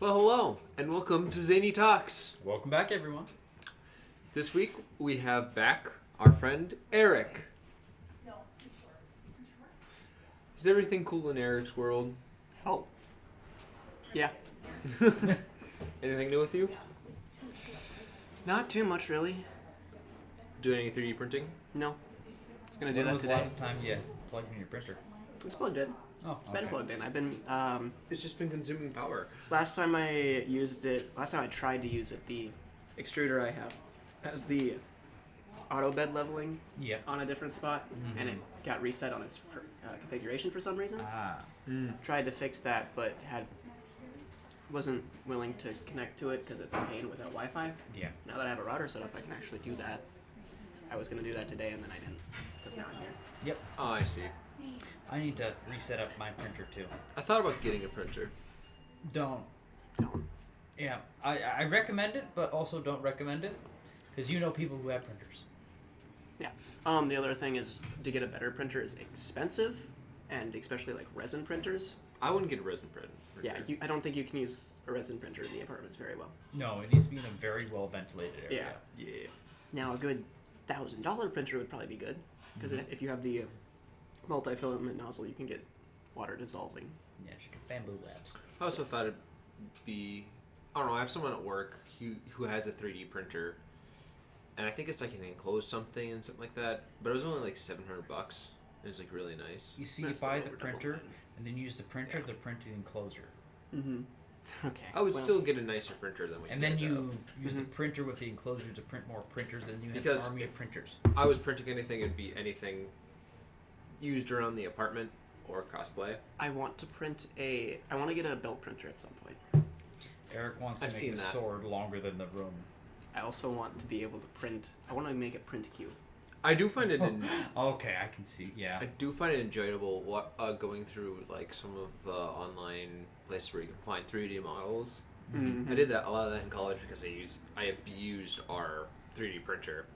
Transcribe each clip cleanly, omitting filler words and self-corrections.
Well, hello, and welcome to Zany Talks. Welcome back, everyone. This week we have back our friend Eric. Is everything cool in Eric's world? Oh. Yeah. Anything new with you? Not too much, really. Doing any 3D printing? No. It's gonna do When that was the today. last time you plugged in your printer? It's plugged in. Oh, It's been plugged in. I've been, It's just been consuming power. last time I tried to use it, the extruder I have has the auto bed leveling Yeah. on a different spot, and it got reset on its configuration for some reason. Ah. Tried to fix that, but wasn't willing to connect to it because it's a pain without Wi-Fi. Yeah. Now that I have a router set up, I can actually do that. I was gonna do that today, and then I didn't, because now I'm here. Yep. Oh, I see. I need to reset up my printer too. I thought about getting a printer. Don't. No. Yeah. I recommend it, but also don't recommend it, because you know people who have printers. Yeah. The other thing is to get a better printer is expensive, and especially like resin printers. I wouldn't get a resin printer. Yeah, I don't think you can use a resin printer in the apartments very well. No, it needs to be in a very well ventilated area. Yeah. Now, a good $1,000 printer would probably be good, because if you have the multi-filament nozzle, you can get water dissolving. Yeah, just get Bamboo Labs. I also thought it'd be... I don't know, I have someone at work who has a 3D printer, and I think it's like an enclosed something and something like that, but it was only like $700, and it's like really nice. You see, you That's buy still the over double printer, then. and then you use the printer, the printed enclosure. Mm-hmm. Okay. I would well, still get a nicer printer than what And you then guys have. you use the printer with the enclosure to print more printers, and you have Because an army of printers. I was printing anything, it'd be anything used around the apartment or cosplay. I want to get a belt printer at some point. Eric wants to I've make seen the that. sword longer than the room. I also want to be able to print. I want to make a print cube. I do find it. Okay, I can see. Yeah. I do find it enjoyable going through like some of the online places where you can find 3D models. Mm-hmm. I did that a lot of that in college because I abused our 3D printer.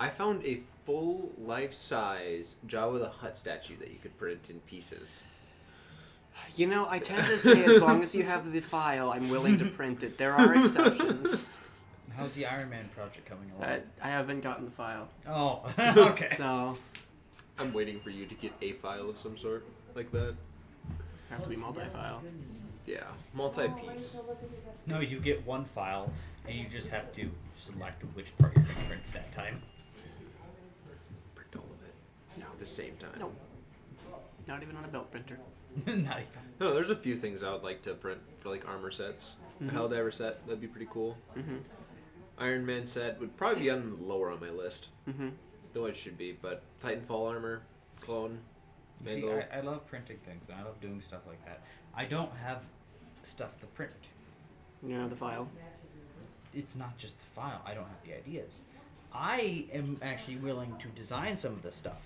I found a full life-size Jabba the Hutt statue that you could print in pieces. You know, I tend to say as long as you have the file, I'm willing to print it. There are exceptions. How's the Iron Man project coming along? I haven't gotten the file. Oh, okay. So, I'm waiting for you to get a file of some sort like that. have to be multi-file. Yeah, multi-piece. No, you get one file, and you just have to select which part you're going to print at that time. Print all of it. No, at the same time. No. Not even on a belt printer. Not even. No, there's a few things I would like to print for like armor sets. A Helldiver set, that'd be pretty cool. Mm-hmm. Iron Man set would probably be lower on my list. Mm-hmm. Though it should be, but Titanfall armor, clone, You see, Mangle. I love printing things, and I love doing stuff like that. I don't have stuff to print. You know, the file. It's not just the file. I don't have the ideas. I am actually willing to design some of the stuff.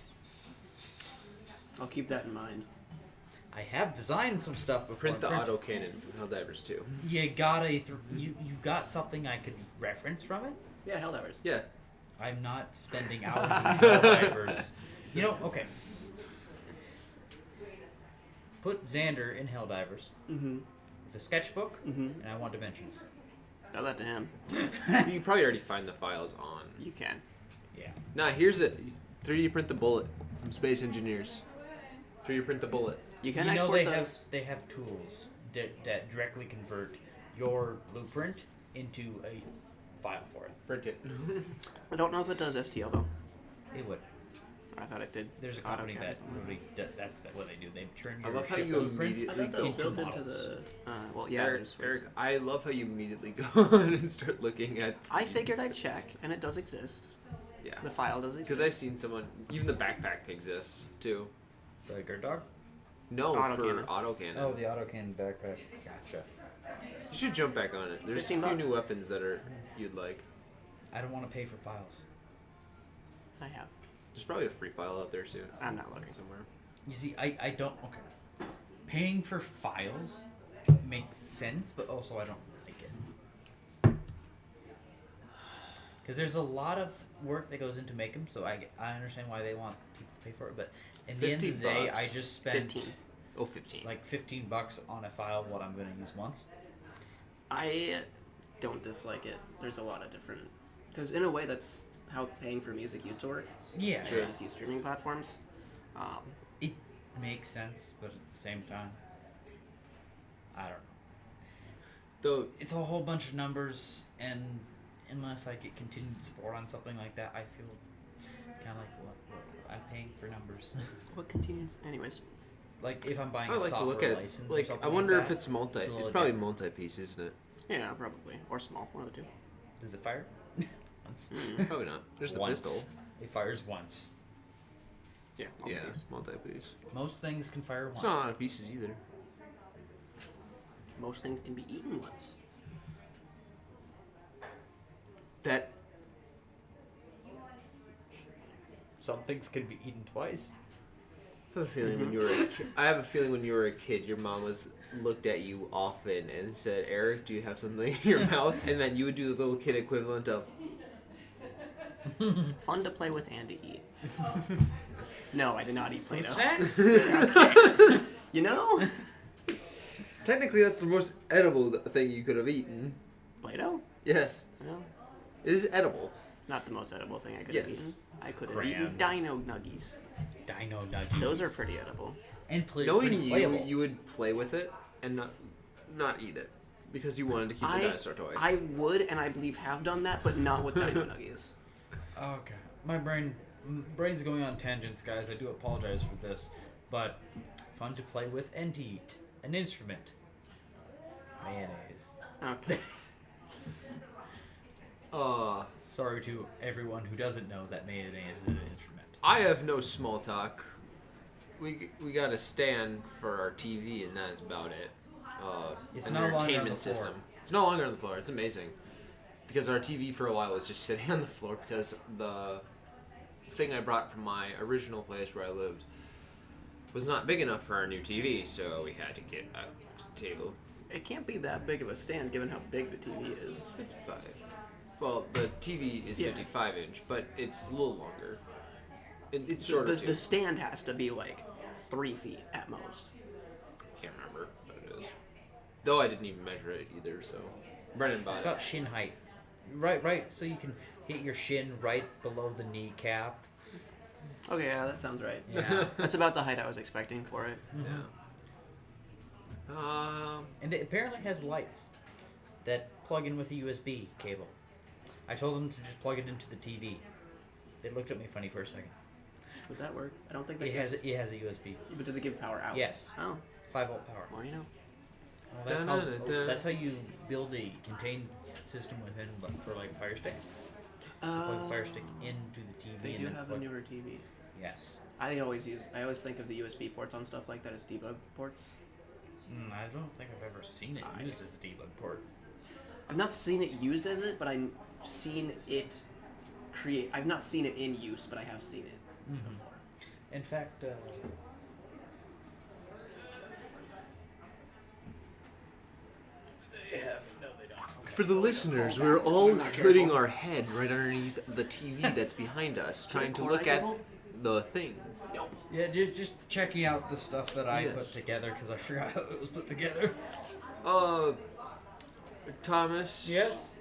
I'll keep that in mind. I have designed some stuff before. Print the I auto cannon from Helldivers 2. You got you got something I could reference from it? Yeah, Helldivers. Yeah. I'm not spending hours in Helldivers. You know, okay. Put Xander in Helldivers Mm-hmm. with a sketchbook, Mm-hmm. and I want dimensions. Tell that to him. You can probably already find the files on. You can. Yeah. Nah, here's it. 3D print the bullet from Space Engineers. 3D print the bullet. You can You know export they have those. tools that directly convert your blueprint into a file for it. Print it. I don't know if it does STL though. It would. I thought it did. There's a company AutoCAD or that something. really that's what they do. They turn I your love how ship you blueprints immediately I thought that was into built into models. the. Well, yeah. Eric, I love how you immediately go on and start looking at. I figured I'd check, and it does exist. Yeah. The file does exist. Because I've seen someone, even the backpack exists too. The guard dog? No, Autocannon. for autocannon. Oh, the autocannon backpack. Gotcha. You should jump back on it. There's a few $15. new weapons that you'd like. I don't want to pay for files. I have. There's probably a free file out there soon. I'm not looking. Somewhere. You see, I don't. Okay. Paying for files makes sense, but also I don't like it. Because there's a lot of work that goes into make them, so I understand why they want people to pay for it. But in the end of the day, $50. I just spent 15. Oh, 15. like $15 on a file what I'm going to use once. I don't dislike it. There's a lot of different... Because in a way, that's how paying for music used to work. Yeah, Sure. Just use streaming platforms. it makes sense, but at the same time, I don't know. Though It's a whole bunch of numbers, and unless I get continued support on something like that, I feel kind of like what I'm paying for numbers. What continues? Anyways. Like if I'm buying I a like to software look at it. license or Like something I wonder like if that, it's multi. a It's little probably different. multi-piece, isn't it? Yeah, probably. Or small. One of the two. Does it fire? Once. Probably not. There's the Once. pistol. It fires once. Yeah. Yeah, multi-piece. multi-piece. Most things can fire once. It's not a lot of pieces either. Most things can be eaten once. That Some things can be eaten twice. I have a feeling when you were I have a feeling when you were a kid, your mom looked at you often and said, "Eric, do you have something in your mouth?" And then you would do the little kid equivalent of, Fun to play with and to eat. No, I did not eat Play-Doh. Snacks? Okay. You know? technically, that's the most edible thing you could have eaten. Play-Doh? Yes, No. it is edible. Not the most edible thing I could have Yes. eaten. I could have eaten Crayon. Dino Nuggies. Dino Nuggies. Those are pretty edible. And Knowing pretty you, playable. you would play with it and not eat it because you wanted to keep the dinosaur toy. I would, and I believe have done that, but not with Dino Nuggies. Okay. My brain's going on tangents, guys. I do apologize for this, but fun to play with and to eat. An instrument. Mayonnaise. Okay. Sorry to everyone who doesn't know that mayonnaise is an instrument. I have no small talk. We got a stand for our TV, and that's about it. It's an no longer on entertainment the floor. system. It's no longer on the floor. It's amazing because our TV for a while was just sitting on the floor because the thing I brought from my original place where I lived was not big enough for our new TV, so we had to get a table. It can't be that big of a stand given how big the TV is. 55. Well, the TV is Yes. 55 inch, but it's a little longer. It's shorter The too. stand has to be like 3 feet at most. Can't remember what it is. Though I didn't even measure it either, so Brennan bought It's it. about shin height. Right, so you can hit your shin right below the kneecap. Okay, yeah, that sounds right. Yeah. That's about the height I was expecting for it. Yeah. And it apparently has lights that plug in with a USB cable. I told them to just plug it into the TV. They looked at me funny for a second. Would that work? I don't think that It has a USB. But does it give power out? Yes. Oh, 5-volt power. well, you know. Well, that's how you build a contained system within, but for like Fire Stick. Plug the Fire Stick into the TV. They and do then have a plug... newer TV. Yes. I always think of the USB ports on stuff like that as debug ports. I don't think I've ever seen it used as a debug port. I've not seen it used as it, but I've seen it I've not seen it in use, but I have seen it before. In fact, they have no, they don't. Okay. For the listeners, we're all putting our head right underneath the TV that's behind us, trying to look at the things. Yeah, just checking out the stuff that I Yes. put together because I forgot how it was put together. Thomas. Yes,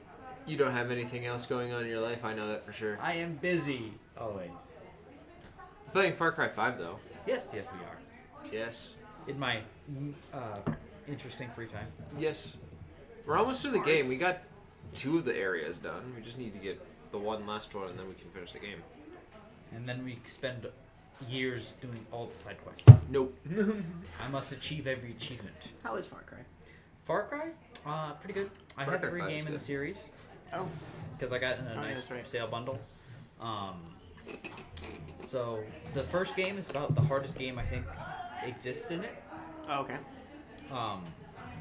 You don't have anything else going on in your life. I know that for sure. I am busy always. Playing Far Cry 5 though. Yes, we are. Yes. In my interesting free time. Yes. We're almost through the game. We got 2 of the areas done. We just need to get the last one, and then we can finish the game. And then we spend years doing all the side quests. Nope. I must achieve every achievement. How is Far Cry? Far Cry? Pretty good. I Far have Cry every 5 is game in the good. series Oh, because I got it in a Oh, yeah, nice that's right. sale bundle. So the first game is about the hardest game I think exists in it. oh okay.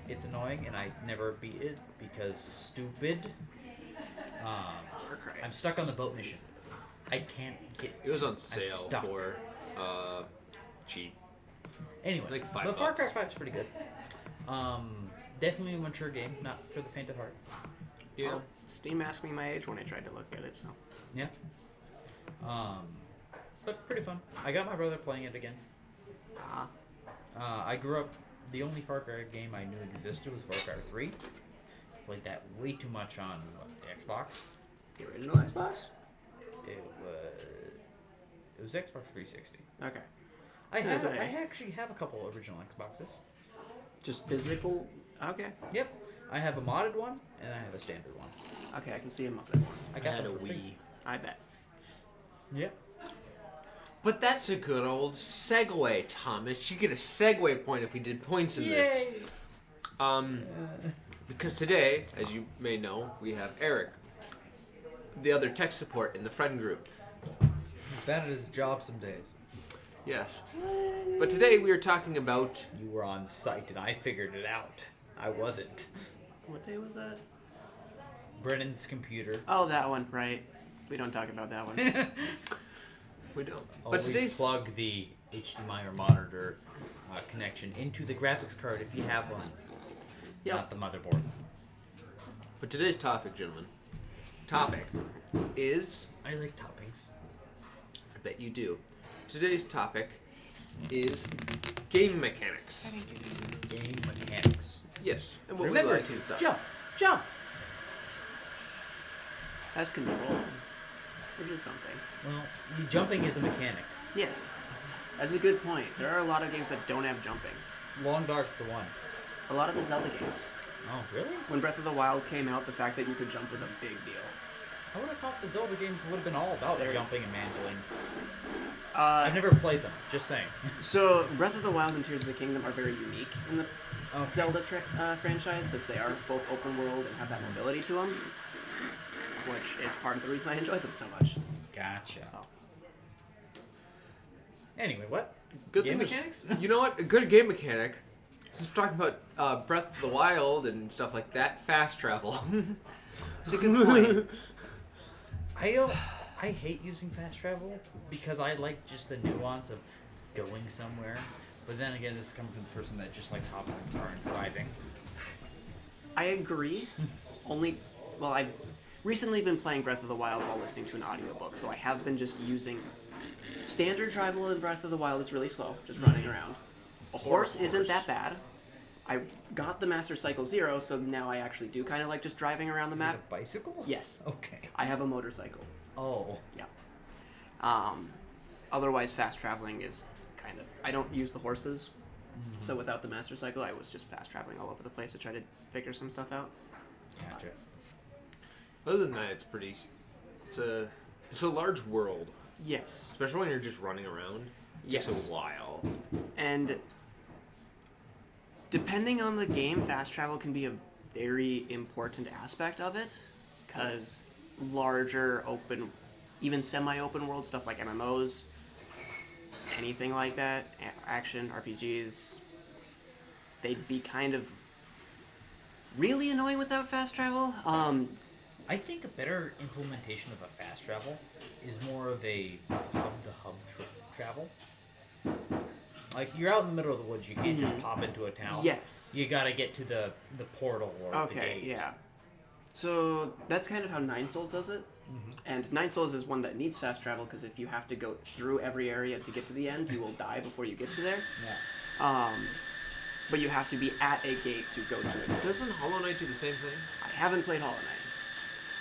It's annoying and I never beat it because stupid. Far Cry. I'm stuck on the boat mission. I can't get. It was on sale stuck. for cheap. Anyway, Like $5 but Far Cry 5 is pretty good. Definitely a mature game, not for the faint of heart. Yeah. Well, Steam asked me my age when I tried to look at it, so. Yeah. But pretty fun. I got my brother playing it again. Ah. I grew up. The only Far Cry game I knew existed was Far Cry 3. played that way too much on the Xbox. The original Xbox? It was Xbox 360. Okay. I Yes, actually have a couple original Xboxes. Just physical? Okay. Yep. I have a modded one and I have a standard one. Okay, I can see him up there. I I got had a them for Wii. free. I bet. Yep. But that's a good old segue, Thomas. You get a segue point if we did points in this. Because today, as you may know, we have Eric, the other tech support in the friend group. Bad at his job some days. Yes. But today we are talking about... You were on site and I figured it out. I wasn't. What day was that? Brennan's computer. Oh, that one, right. We don't talk about that one. We don't. But Always today's... plug the HDMI or monitor connection into the graphics card if you have one. Yep. Not the motherboard. But today's topic, gentlemen, is... I like toppings. I bet you do. Today's topic is game mechanics. Game mechanics. Yes. And what Remember we like to and stuff. jump! That's controls. Which is something. Well, jumping is a mechanic. Yes. That's a good point. There are a lot of games that don't have jumping. Long Dark for one. A lot of the Zelda games. Oh, really? When Breath of the Wild came out, the fact that you could jump was a big deal. I would have thought the Zelda games would have been all about They're- jumping and mandling. Uh, I've never played them, just saying. So, Breath of the Wild and Tears of the Kingdom are very unique in the Okay. Zelda franchise, since they are both open world and have that mobility to them, which is part of the reason I enjoy them so much. Gotcha. So, Anyway, what? Good Game thing mechanics? You know what? A good game mechanic. Since we're talking about Breath of the Wild and stuff like that, fast travel. it's a good point. I hate using fast travel because I like just the nuance of going somewhere. But then again, this is coming from the person that just likes hopping in the car and driving. I agree. I've recently been playing Breath of the Wild while listening to an audiobook, so I have been just using standard travel in Breath of the Wild. It's really slow, just running around. A horse isn't that bad. I got the Master Cycle Zero, so now I actually do kind of like just driving around the Is map. it a bicycle? Yes, Okay. I have a motorcycle. Oh. Yeah. Otherwise, fast traveling is kind of... I don't use the horses, so without the Master Cycle, I was just fast traveling all over the place to try to figure some stuff out. Gotcha. Other than that, it's pretty... It's a large world, Yes. especially when you're just running around. It Yes. takes a while. And depending on the game, fast travel can be a very important aspect of it, because larger open, even semi-open world stuff like MMOs, anything like that, action RPGs, they'd be kind of really annoying without fast travel. I think a better implementation of a fast travel is more of a hub-to-hub travel. Like, you're out in the middle of the woods, you can't just pop into a town. Yes. You gotta get to the portal or the Okay, gate. yeah. So that's kind of how Nine Souls does it. And Nine Souls is one that needs fast travel because if you have to go through every area to get to the end, you will die before you get to there. Yeah. But you have to be at a gate to go to it. Doesn't Hollow Knight do the same thing? I haven't played Hollow Knight.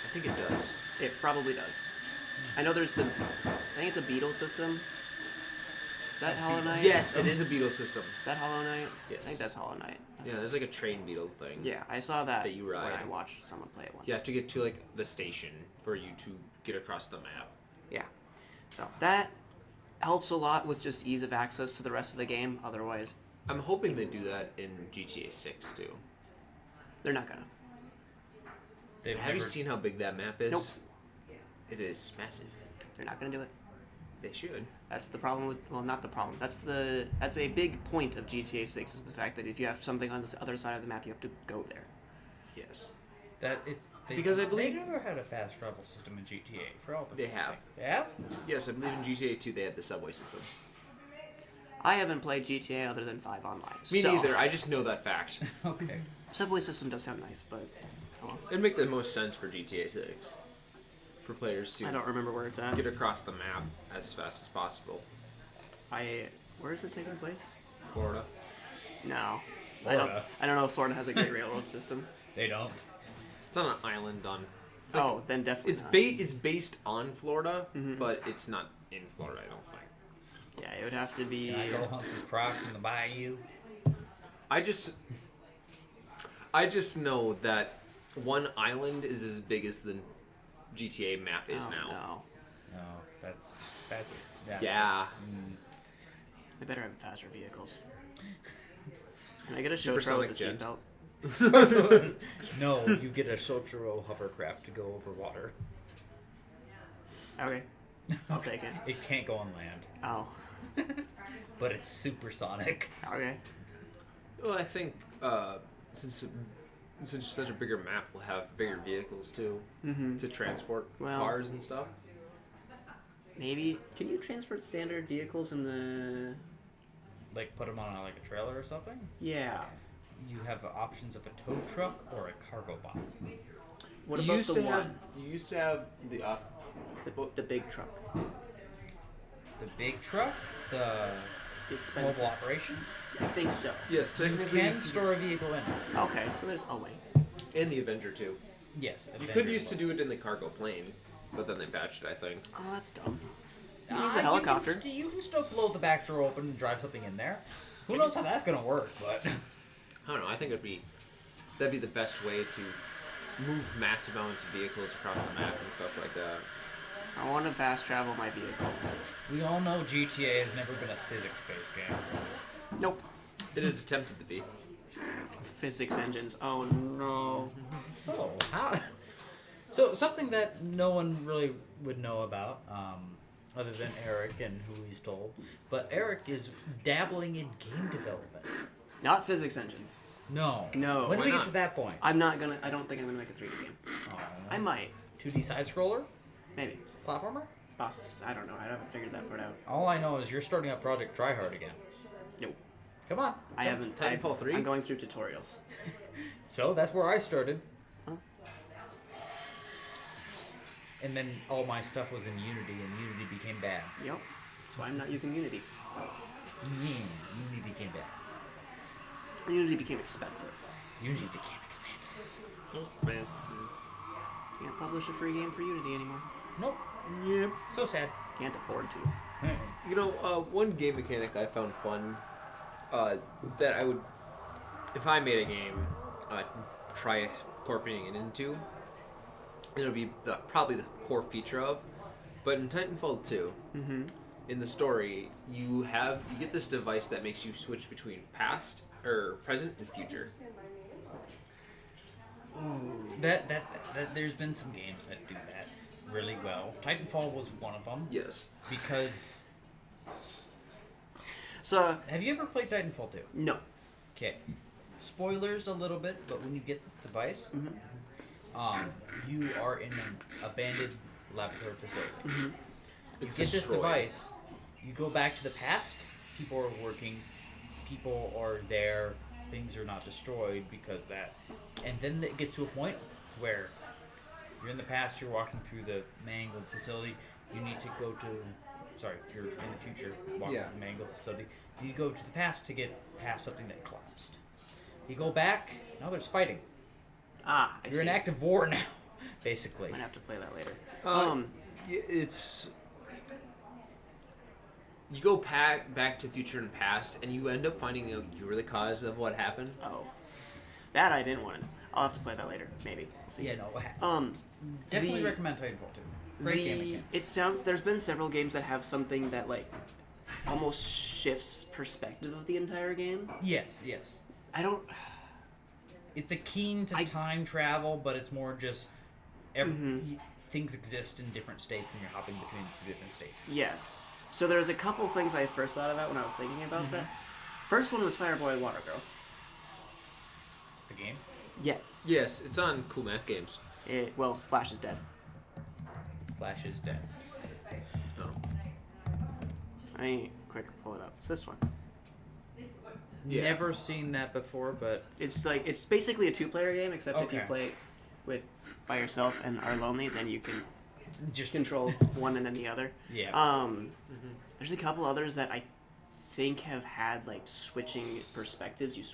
I think it does. It probably does. I know there's I think it's a beetle system. Is that Hollow Knight? Yes, it is a beetle system. Is that Hollow Knight? Yes. I think that's Hollow Knight. Yeah, there's like a train beetle thing. Yeah, I saw that, That you when ride. I watched someone play it once. You have to get to like the station for you to get across the map. Yeah. So that helps a lot with just ease of access to the rest of the game. Otherwise, I'm hoping they do that in GTA 6 too. they're not gonna. They've Have you never- seen how big that map is? Nope. It is massive. They're not gonna do it. They should. That's the problem with, well, not the problem. That's a big point of GTA 6 is the fact that if you have something on the other side of the map, you have to go there. Yes. Because I believe- they never had a fast travel system in GTA for all the. They have. They have? Yes, I believe in GTA 2 they had the subway system. I haven't played GTA other than 5 online. Me so, neither. I just know that fact. Okay. Subway system does sound nice, but oh well. It'd make the most sense for GTA 6. For players to I don't remember where it's at. get across the map as fast as possible. Where is it taking place? Florida. No. Florida. I don't know if Florida has a great railroad system. They don't. It's on an island on. It's Oh, then definitely It's not. it's based on Florida, Mhm. but it's not in Florida. I don't think. Yeah, it would have to be. Can I go hunt some crocs in the bayou? I just know that one island is as big as the GTA map is Oh, now. no. No, that's Yeah. They better have faster vehicles. Can I get a show Supersonic with a jet. seatbelt? No, you get a Sotro hovercraft to go over water. Okay, I'll take it. It can't go on land, Oh, but it's supersonic. okay. Well, I think since it's such a bigger map, we'll have bigger vehicles too Mm-hmm. to transport Well- cars and stuff. Maybe. Can you transport standard vehicles in the? Like put them on like a trailer or something. Yeah. You have options of a tow truck or a cargo bot. What You about used the to one? have- you used to have the The big truck. The big truck, the The expensive. mobile operation. I think so. yes, You technically, can store a vehicle in it. Okay, so there's. Oh wait. and the Avenger too. Yes, You could used to do it in the cargo plane, but then they patched it, I think. Oh, that's dumb. Ah, Use a helicopter. You can still float the back door open and drive something in there. Who knows how that's gonna work? But I don't know. I think that'd be the best way to move massive amounts of vehicles across the map and stuff like that. I want to fast travel my vehicle. we all know GTA has never been a physics-based game. Nope. It is attempted to be. Physics engines. Oh no. So how? So something that no one really would know about, other than Eric and who he's told, but Eric is dabbling in game development. Not physics engines. No. No. When Why did we get not? to that point? I don't think I'm gonna make a 3D game. Oh, I might. 2D side scroller, Maybe. platformer. Boss. I don't know. I haven't figured that part out. All I know is you're starting up Project Tryhard again. Nope. Come on. I haven't. Titanfall 3? I'm going through tutorials. So that's where I started. Huh? And then all my stuff was in Unity, and Unity became bad. Yep. So I'm not using Unity. Unity became bad. Unity became expensive. Unity became expensive. Can't publish a free game for Unity anymore. Nope. Yeah. So sad. Can't afford to. You know, one game mechanic I found fun that I would, if I made a game, try incorporating it into. It'll be probably the core feature of, but in Titanfall 2, in the story, you get this device that makes you switch between past or present and future. That there's been some games that do that really well. Titanfall was one of them Yes. because So have you ever played Titanfall 2? no. Okay. Spoilers a little bit, but when you get this device, you are in an abandoned laboratory facility. You It's get this destroyed. device, you go back to the past, people are working, people are there, things are not destroyed because that. And then it gets to a point where you're in the past, you're walking through the mangled facility, you need to go to. Sorry, you're in the future, walking through the mangled facility. You go to the past to get past something that collapsed. You go back, now there's fighting. Ah, I You're see. in active war now, basically. I'm gonna have to play that later. It's you go back to future and past, and you end up finding out you were the cause of what happened. Oh, that I didn't want to. I'll have to play that later. Maybe. We'll see. Yeah, no, what happened? Definitely the- recommend Titanfall 2. Great game mechanics. It sounds. There's been several games that have something that like almost shifts perspective of the entire game. Yes, yes. I don't. It's akin to time travel, but it's more just things exist in different states and you're hopping between the different states. Yes. So there's a couple things I first thought about when I was thinking about that. First one was Fireboy and Water Girl. It's a game. Yeah. Yes, it's on Cool Math Games. Well, Flash is dead. Flash is dead. Oh. I quick pull it up. It's this one. Yeah. Never seen that before, but It's basically a 2-player game, except if you Okay. play with by yourself and are lonely, then you can just control one and then the other. Yeah. There's a couple others that I think have had like switching perspectives. You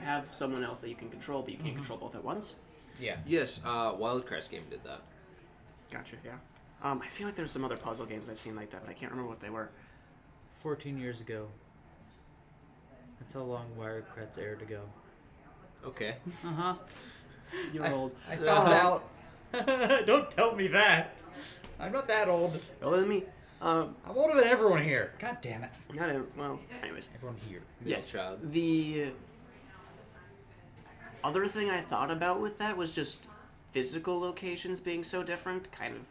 have someone else that you can control, but you can't control both at once. Yeah. Yes, Wildcrest game did that. Gotcha. Yeah. I feel like there's some other puzzle games I've seen like that, but I can't remember what they were. 14 years ago. That's how long Wirecrats aired ago. Okay. Uh-huh. You're old. I found out. Don't tell me that. I'm not that old. Older than me. I'm older than everyone here. God damn it. Not a, well. Anyways. Everyone here. Yes. child. The other thing I thought about with that was just physical locations being so different. Kind of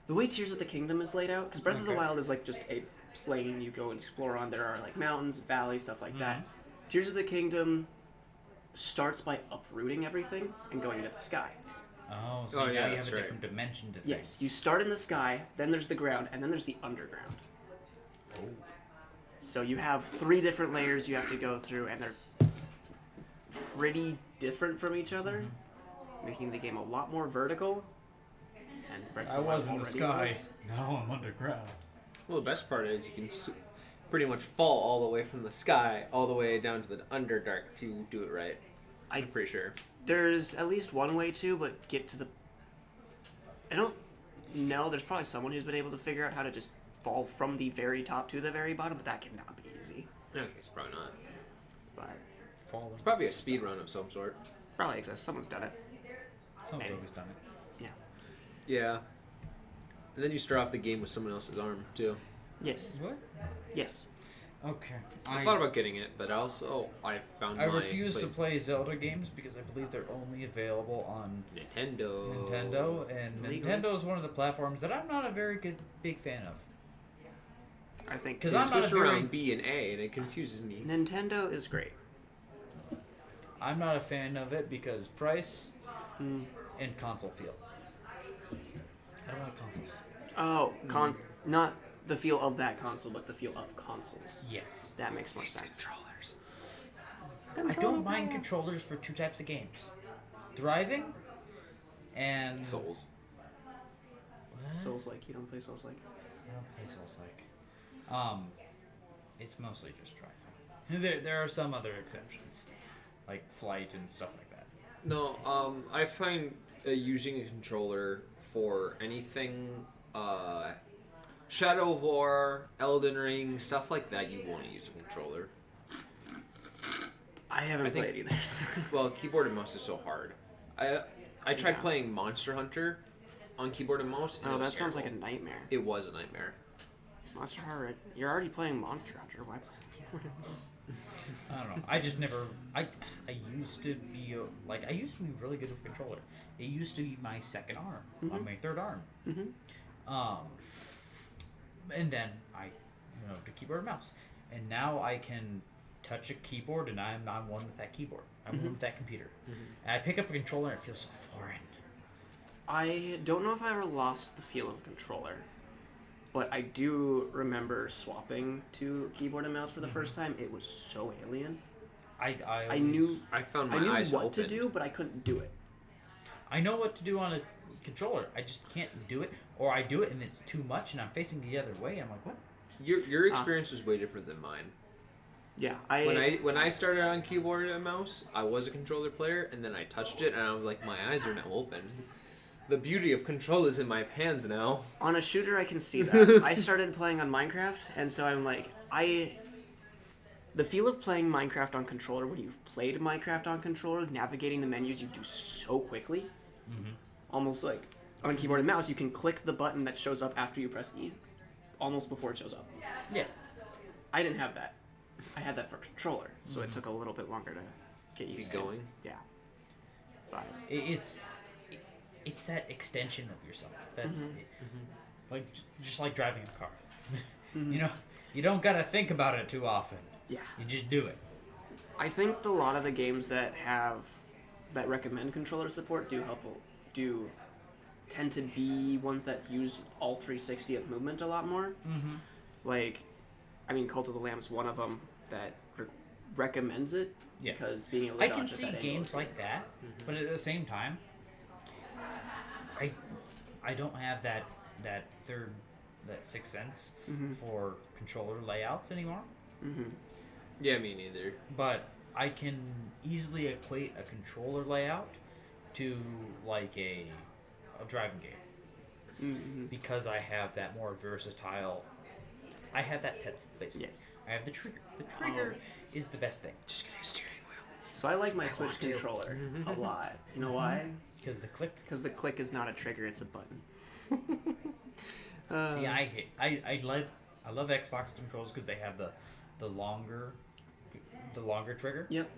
the way Tears of the Kingdom is laid out. Because Breath of the Okay. Wild is like just a plain you go and explore on. There are like mountains, valleys, stuff like that. Tears of the Kingdom starts by uprooting everything and going into the sky. Oh, so Oh, now yeah, you have that's a right. different dimension to things. Yes, you start in the sky, then there's the ground, and then there's the underground. Oh. So you have 3 different layers you have to go through, and they're pretty different from each other, making the game a lot more vertical. And Breath of I the Wild was in the already sky. Now I'm underground. Well, the best part is you can pretty much fall all the way from the sky all the way down to the Underdark if you do it right. I'm pretty sure. There's at least one way to, but get to the... I don't know. There's probably someone who's been able to figure out how to just fall from the very top to the very bottom, but that cannot be easy. Okay, it's probably not. But Falling. It's probably a speed run of some sort. probably exists. Someone's done it. Someone's maybe. always done it. Yeah. Yeah. And then you start off the game with someone else's arm, too. Yes. What? Yes. Okay. I thought about getting it, but also I found I my refuse to play Zelda games because I believe they're only available on Nintendo. and Legally. Nintendo is one of the platforms that I'm not a very big fan of. I think 'Cause They I'm not a switch very- around B and A, and it confuses me. Nintendo is great. I'm not a fan of it because price Mm. and console feel. I don't like consoles. Oh, not the feel of that console, but the feel of consoles. Yes. That makes more sense. Controllers. I don't mind controllers for 2 types of games: driving and Souls. What? Souls-like. You don't play Souls-like? I don't play Souls like. It's mostly just driving. There are some other exceptions, like flight and stuff like that. No, I find using a controller for anything, Shadow of War, Elden Ring, stuff like that, you want to use a controller. I haven't I think- played either. Well, keyboard and mouse is so hard. I tried Yeah. playing Monster Hunter on keyboard and mouse. And Oh, it was that sounds like a terrible. nightmare. It was a nightmare. Monster Hunter. You're already playing Monster Hunter. Why play? I don't know. I just never. I used to be I used to be really good with a controller. It used to be my second arm, on my third arm. And then I moved to keyboard and mouse, and now I can touch a keyboard, and I'm one with that keyboard. I'm one with that computer. And I pick up a controller, and it feels so foreign. I don't know if I ever lost the feel of a controller, but I do remember swapping to keyboard and mouse for the first time. It was so alien. I I knew I found I my knew eyes what to opened. do, but I couldn't do it. I know what to do on a controller. I just can't do it, or I do it and it's too much, and I'm facing the other way. I'm like, what? Your experience was way different than mine. Yeah, When I started on keyboard and mouse, I was a controller player, and then I touched it, and I was like, my eyes are now open. The beauty of control is in my hands now. on a shooter I can see that. I started playing on Minecraft, and so I'm like, the feel of playing Minecraft on controller when you've played Minecraft on controller, navigating the menus you do so quickly, almost like on keyboard and mouse, you can click the button that shows up after you press E, almost before it shows up. Yeah. I didn't have that. I had that for controller, so it took a little bit longer to get used to. going. Yeah. But It's that extension of yourself. That's like just like driving a car. You know, you don't gotta think about it too often. yeah, You just do it. I think a lot of the games that recommend controller support do tend to be ones that use all 360 of movement a lot more. Mm-hmm. Like, I mean, Cult of the Lamb is one of them that recommends it Yeah. because being able to I dodge can at see that angle games is like that, but at the same time, I don't have that sixth sense for controller layouts anymore. Yeah, me neither. But I can easily equate a controller layout to like a driving game because I have that more versatile. I have that pedal basically. Yes. I have the trigger. The trigger is the best thing. Just get a steering wheel. So I like my Switch controller a lot. You know why? Because the click. Because the click is not a trigger; it's a button. See, I love Xbox controls because they have the longer trigger. Yep.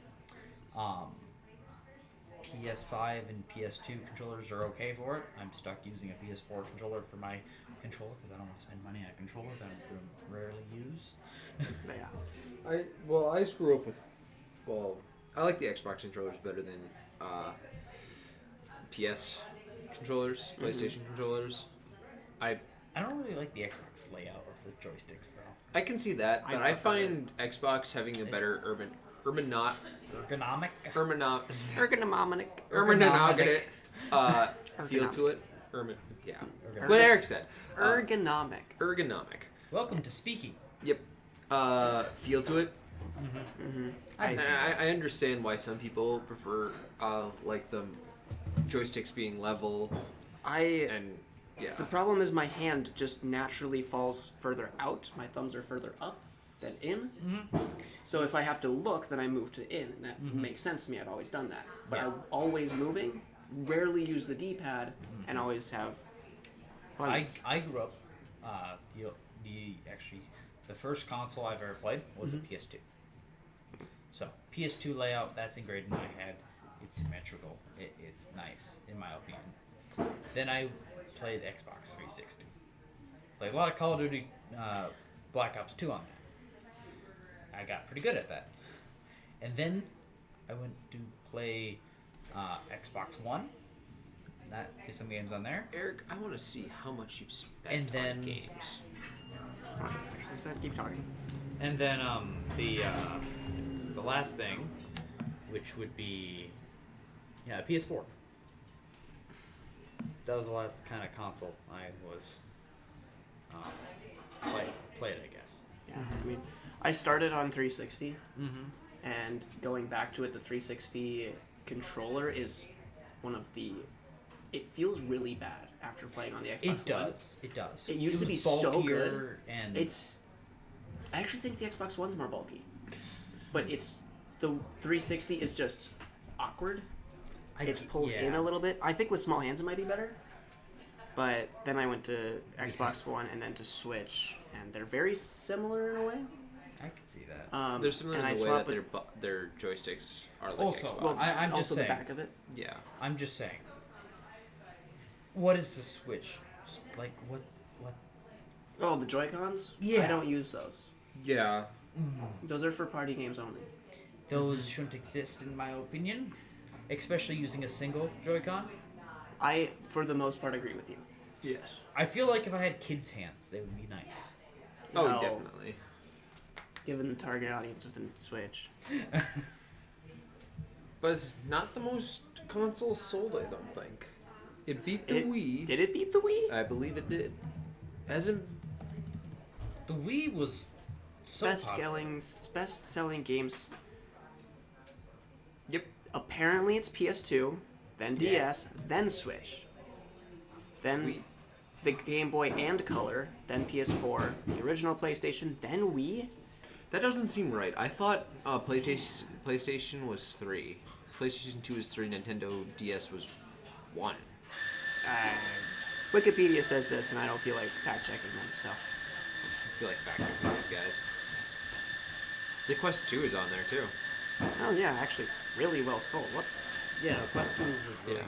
PS5 and PS2 controllers are okay for it. I'm stuck using a PS4 controller for my controller because I don't want to spend money on a controller that I rarely use. Yeah. I screw up with. Well, I like the Xbox controllers better than PS controllers, PlayStation controllers. I don't really like the Xbox layout of the joysticks though. I can see that, but I find Xbox having a better ergonomic feel to it. What Eric said. Ergonomic. Welcome to speaking. Yep. Feel to it. I I understand why some people prefer like the joysticks being level and yeah. The problem is my hand just naturally falls further out. My thumbs are further up than in. So if I have to look, then I move to in, and that makes sense to me. I've always done that. But I'm always moving, rarely use the D-pad, and always have buttons. I grew up. The first console I've ever played was a PS2. So PS2 layout that's engraved in my head. It's symmetrical. It's nice in my opinion. Then I played Xbox 360. Played a lot of Call of Duty Black Ops 2 on that. I got pretty good at that. And then I went to play Xbox One. Get some games on there. Eric, I want to see how much you've spent And then- on games. Keep talking. And then the last thing, which would be PS4. That was the last kind of console I was played, I guess. Yeah, I mean, I started on 360, and going back to it, the 360 controller is one of the. It feels really bad after playing on the Xbox One. It does. It used to was be so bulkier good. and I actually think the Xbox One's more bulky, but the 360 is just awkward. It's pulled in a little bit. I think with small hands it might be better. But then I went to Xbox One and then to Switch, and they're very similar in a way. I could see that. They're similar in and the I way swap that their joysticks are like Also, Xbox. Well, I'm just also saying. the back of it. Yeah. I'm just saying. What is the Switch like? What? Oh, the Joy-Cons? Yeah. I don't use those. Yeah. Those are for party games only. Those shouldn't exist, in my opinion. Especially using a single Joy-Con. I, for the most part, agree with you. Yes. I feel like if I had kids' hands, they would be nice. Oh, Well, definitely. Given the target audience within Switch. But it's not the most consoles sold, I don't think. It beat the Wii. Did it beat the Wii? I believe it did. As in, The Wii was so popular. Best-selling games. yep. Apparently it's PS2, then DS, then Switch. Then Wii. the Game Boy and Color, then PS4, the original PlayStation, then Wii? That doesn't seem right. I thought PlayStation was 3. PlayStation 2 was 3. Nintendo DS was 1. Wikipedia says this, and I don't feel like fact-checking them, so... I feel like fact-checking these guys. The Quest 2 is on there, too. Oh yeah, actually, really well sold. What? Yeah, no, Quest 2 was really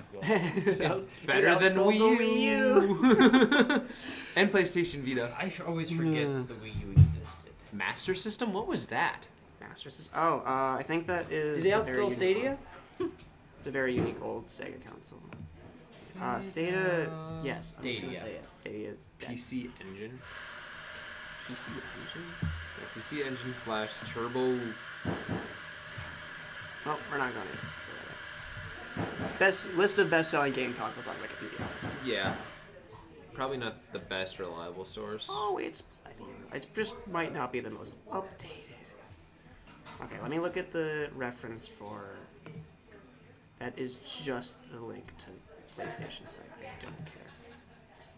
Yeah. well. Better than outsold Wii U. And PlayStation Vita. I always forget the Wii U existed. Master System? What was that? Master System. Oh, I think that is. Is it a out very still unique Stadia? one. It's a very unique old Sega console. Stadia. Yes, I'm just gonna Stadia. say yes. Stadia is dead. PC Engine? PC Engine. Yeah, PC Engine / Turbo. Well, we're not going to. Best list of best-selling game consoles on Wikipedia. Yeah. Probably not the best reliable source. Oh, it's plenty. It just might not be the most updated. Okay, let me look at the reference for That is just the link to PlayStation site. I don't care.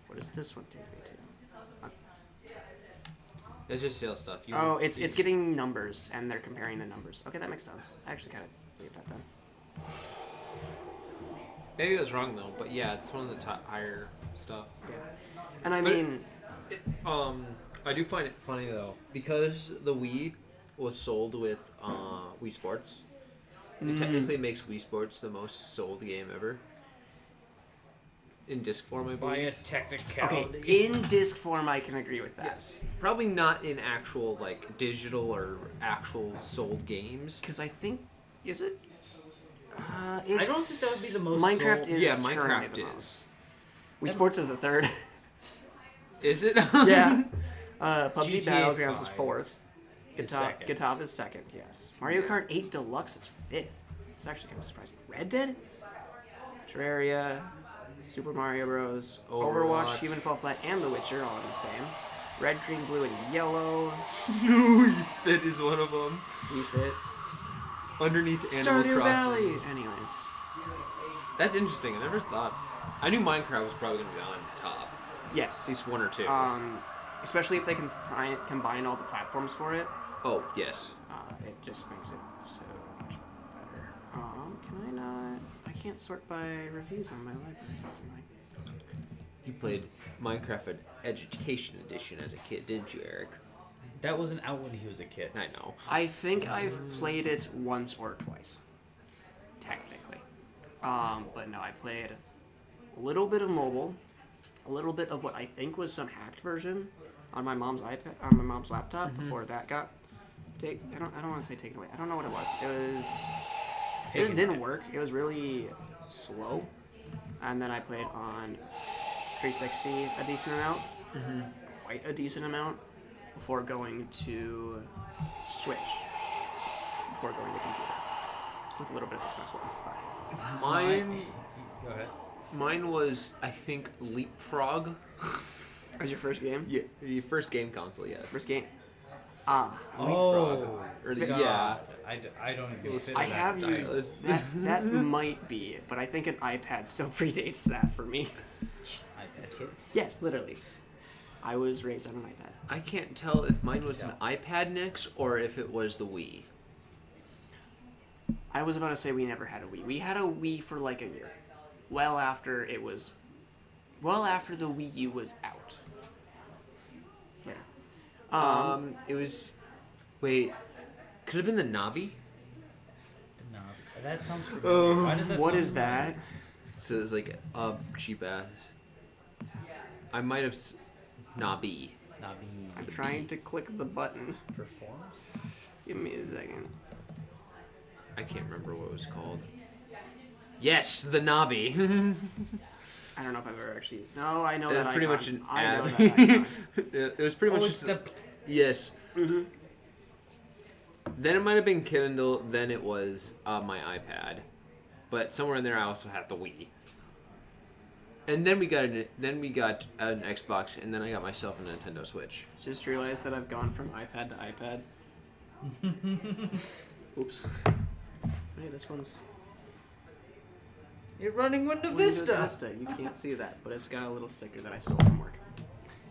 What does this one take me to? It's just sales stuff. Oh, it's getting numbers, and they're comparing the numbers. Okay, that makes sense. I actually kind of believe that then. Maybe I was wrong though, but yeah, it's one of the top higher stuff. Yeah. And I But- mean, I do find it funny though because the Wii was sold with Wii Sports. It technically makes Wii Sports the most sold game ever. In disc form, I By believe. a technicality. okay, in disc form, I can agree with that. Yes. Probably not in actual like digital or actual sold games. Because I think, is it? I don't think that would be the most Minecraft sold. is Yeah, currently Minecraft the is. most. Wii Sports is the third. Is it? Yeah. PUBG GTA Battlegrounds is 5 fourth. is second. Guitar is second, yes. Mario Kart 8 Deluxe is fifth. It's actually kind of surprising. Red Dead? Terraria, Super Mario Bros., Overwatch, Human Fall Flat, and The Witcher all in the same. Red, green, blue, and yellow. Wii Fit is one of them. Wii Fit. Underneath Animal Stardew Crossing. Valley. Anyways. That's interesting. I never thought. I knew Minecraft was probably going to be on top. Yes. At least one or two. Especially if they can combine all the platforms for it. Oh, yes. It just makes it so much better. Can I not? I can't sort by reviews on my library. That's annoying. You played Minecraft Education Edition as a kid, didn't you, Eric? That wasn't out when he was a kid. I know. I think I've played it once or twice, technically. But no, I played a little bit of mobile, a little bit of what I think was some hacked version on my mom's iPad, on my mom's laptop before that got. I don't want to say taken away. I don't know what it was. It just didn't work. It was really slow, and then I played on 360 a decent amount, quite a decent amount, before going to Switch, before going to computer, with a little bit of Xbox One. Go ahead. Mine was, I think, Leapfrog. As your first game? Yeah, the first game console, yes. First game. Leapfrog. Or the, God. yeah. I don't even consider I that have title. used that might be it, but I think an iPad still predates that for me. iPad kid. Yes, literally. I was raised on an iPad. I can't tell if mine was an iPad next or if it was the Wii. I was about to say we never had a Wii. We had a Wii for like a year. Well after the Wii U was out. Yeah. It was... Wait. Could have been the Navi? No, that sounds familiar. Why does that What sound is that? So it's like a cheap ass. I might have... Nabi. Not being I'm trying to click the button. performs? Give me a second. I can't remember what it was called. Yes, the Nabi. I don't know if I've ever actually. No, I know It was that pretty icon. much an I know ad. that icon. It was pretty much it's just the... yes. Then it might have been Kindle. Then it was my iPad, but somewhere in there I also had the Wii. And then we got an Xbox, and then I got myself a Nintendo Switch. Just realized that I've gone from iPad to iPad. Oops. Hey, this one's You're running Windows Windows Vista. Vista. You can't see that, but it's got a little sticker that I stole from work.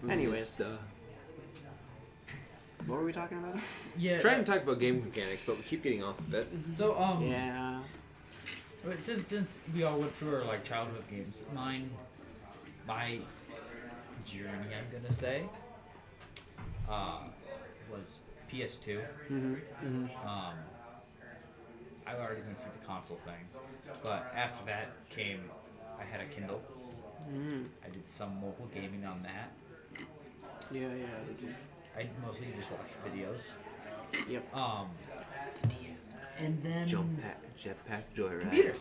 Anyways, what were we talking about? Yeah. Trying to talk about game mechanics, but we keep getting off of it. So Yeah. but since we all went through our like childhood games, my journey, I'm gonna say, was PS2. I already went through the console thing, but after that came, I had a Kindle. I did some mobile gaming on that. Yeah. I mostly just watched videos. Yep. And then Jetpack Joyride. Computer.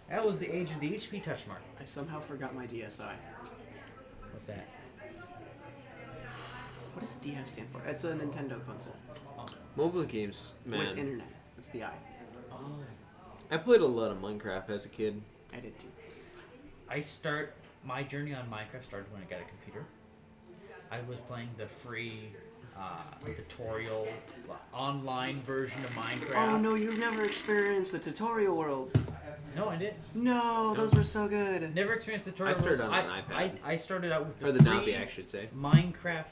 that was the age of the HP Touch Mark. I somehow forgot my DSi. What's that? What does DS stand for? It's a Nintendo console Mobile games, with man. internet. That's the I. I played a lot of Minecraft as a kid. I did too. My journey on Minecraft started when I got a computer. I was playing the free tutorial online version of Minecraft. Oh no, you've never experienced the tutorial worlds. No, I didn't. No, those were so good. Never experienced tutorials. I started on an iPad. I started out with Or the free Navi, I should say. Minecraft,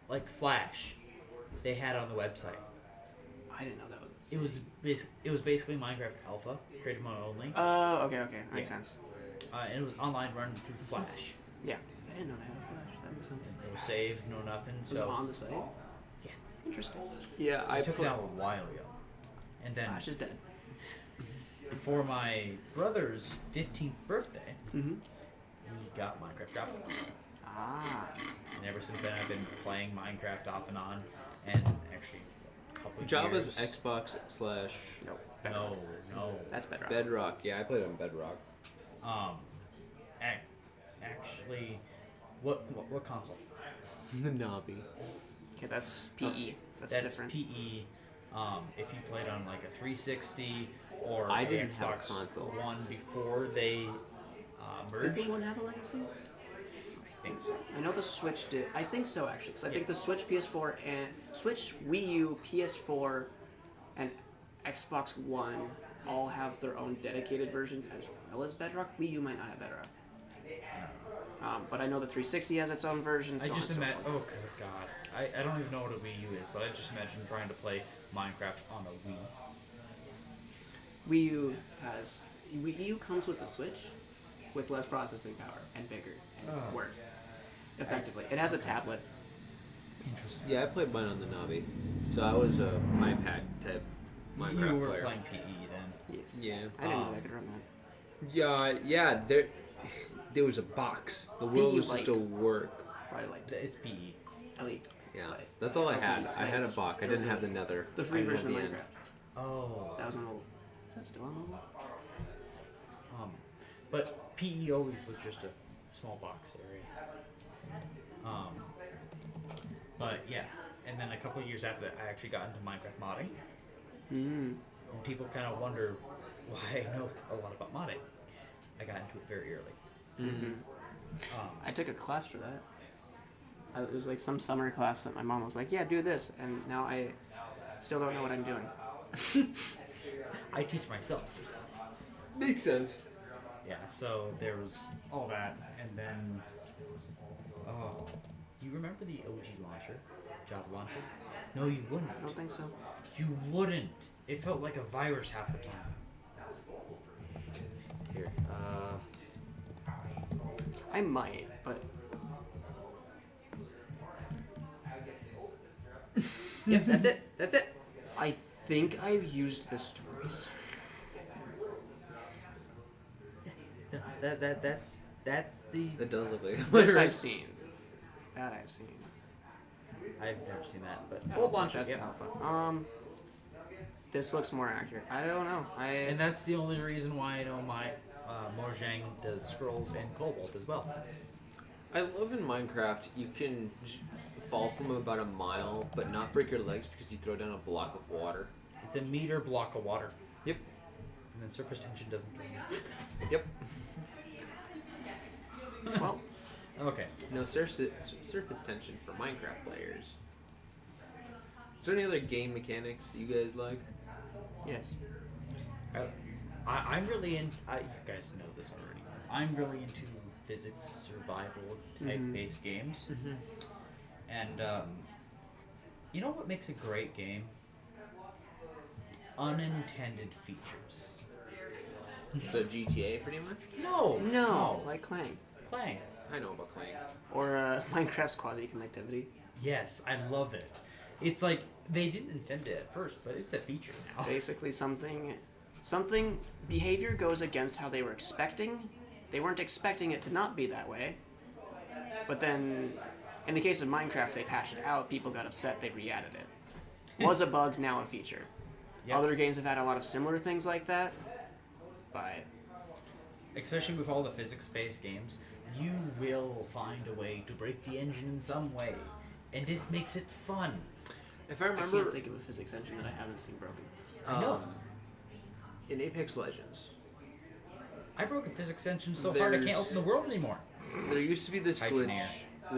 like Flash, they had on the website. I didn't know that was. It was basically Minecraft Alpha, created mode only. Oh, okay, makes Yeah. sense. And it was online run through Flash. Yeah, I didn't know they had a Flash. That makes sense. No save, no nothing. Was it So on the site? yeah, Interesting. Yeah, I took it out a while ago. And then Flash is dead. for my brother's 15th birthday, Mm-hmm. we got Minecraft Java. Ah. And ever since then, I've been playing Minecraft off and on. And actually, a couple of Java's years. Xbox slash Nope. No. That's better. Bedrock. Yeah, I played on Bedrock. Actually, what console? The Navi. Okay, that's PE. That's different. PE. If you played on like a 360 or I a didn't have a Xbox console. One before they Did merged, the one have a legacy? I think so. I know the Switch did. I think so, actually, because I think the Switch, PS4, and Switch, Wii U, PS4, and Xbox One all have their own dedicated versions as well as Bedrock. Wii U might not have Bedrock. But I know the 360 has its own version. So I just on and so imagine. forth. Oh good God! I don't even know what a Wii U is, but I just imagine trying to play Minecraft on a Wii. Wii U has. Wii U comes with the Switch, with less processing power and bigger and Oh. worse. Effectively, it has a tablet. Interesting. Yeah, I played mine on the Navi. So I was a iPad type Minecraft You were player. playing PE then. Yes. Yeah. I didn't know I could run that. Yeah. There was a box. The world was just Lite. a work. Probably like It's PE. Elite. Yeah, Lite. that's all I Okay, had. I had a Lite. box. I There was didn't have a- the Nether. The free I didn't have version of the end. Minecraft. Oh. That was on mobile. Is that still on mobile? But PE always was just a small box area. But yeah, and then a couple of years after that, I actually got into Minecraft modding, Mm. and people kind of wonder why I know a lot about modding. I got into it very early. Mm-hmm. I took a class for that. It was like some summer class that my mom was like, "Yeah, do this," and now I still don't know what I'm doing. I teach myself. Makes sense. Yeah, so there was all that, and then you remember the OG launcher, Java launcher? No, you wouldn't. I don't think so. You wouldn't. It felt like a virus half the time. Here, I might, but Yep, that's it. That's it. I think I've used this twice. no, that's the. It does look like This I've seen. That I've seen. I've never seen that, but old launcher. That's Yep. alpha. This looks more accurate. I don't know. And that's the only reason why I know my Mojang does scrolls and Cobalt as well. I love in Minecraft you can fall from about a mile but not break your legs because you throw down a block of water. It's a meter block of water, Yep. and then surface tension doesn't kill you. Yep. Well, Okay. No surface tension for Minecraft players. Is there any other game mechanics you guys like? yes. I'm really in. You guys know this already. I'm really into physics survival type based games, and you know what makes a great game? Unintended features. So GTA, pretty much. No, like Clang. Playing. I know about Clang. Or Minecraft's quasi-connectivity. Yes, I love it. It's like they didn't intend it at first, but it's a feature now. Basically something behavior goes against how they were expecting. They weren't expecting it to not be that way. But then, in the case of Minecraft, they patched it out, people got upset, they re-added it. Was a bug, now a feature. Yep. Other games have had a lot of similar things like that, but Especially with all the physics-based games, you will find a way to break the engine in some way, and it makes it fun. If I I remember, can't think of a physics engine that I haven't seen broken. know. In Apex Legends, I broke a physics engine so hard I can't There's- open the world anymore. there used to be this Hi, glitch Shania.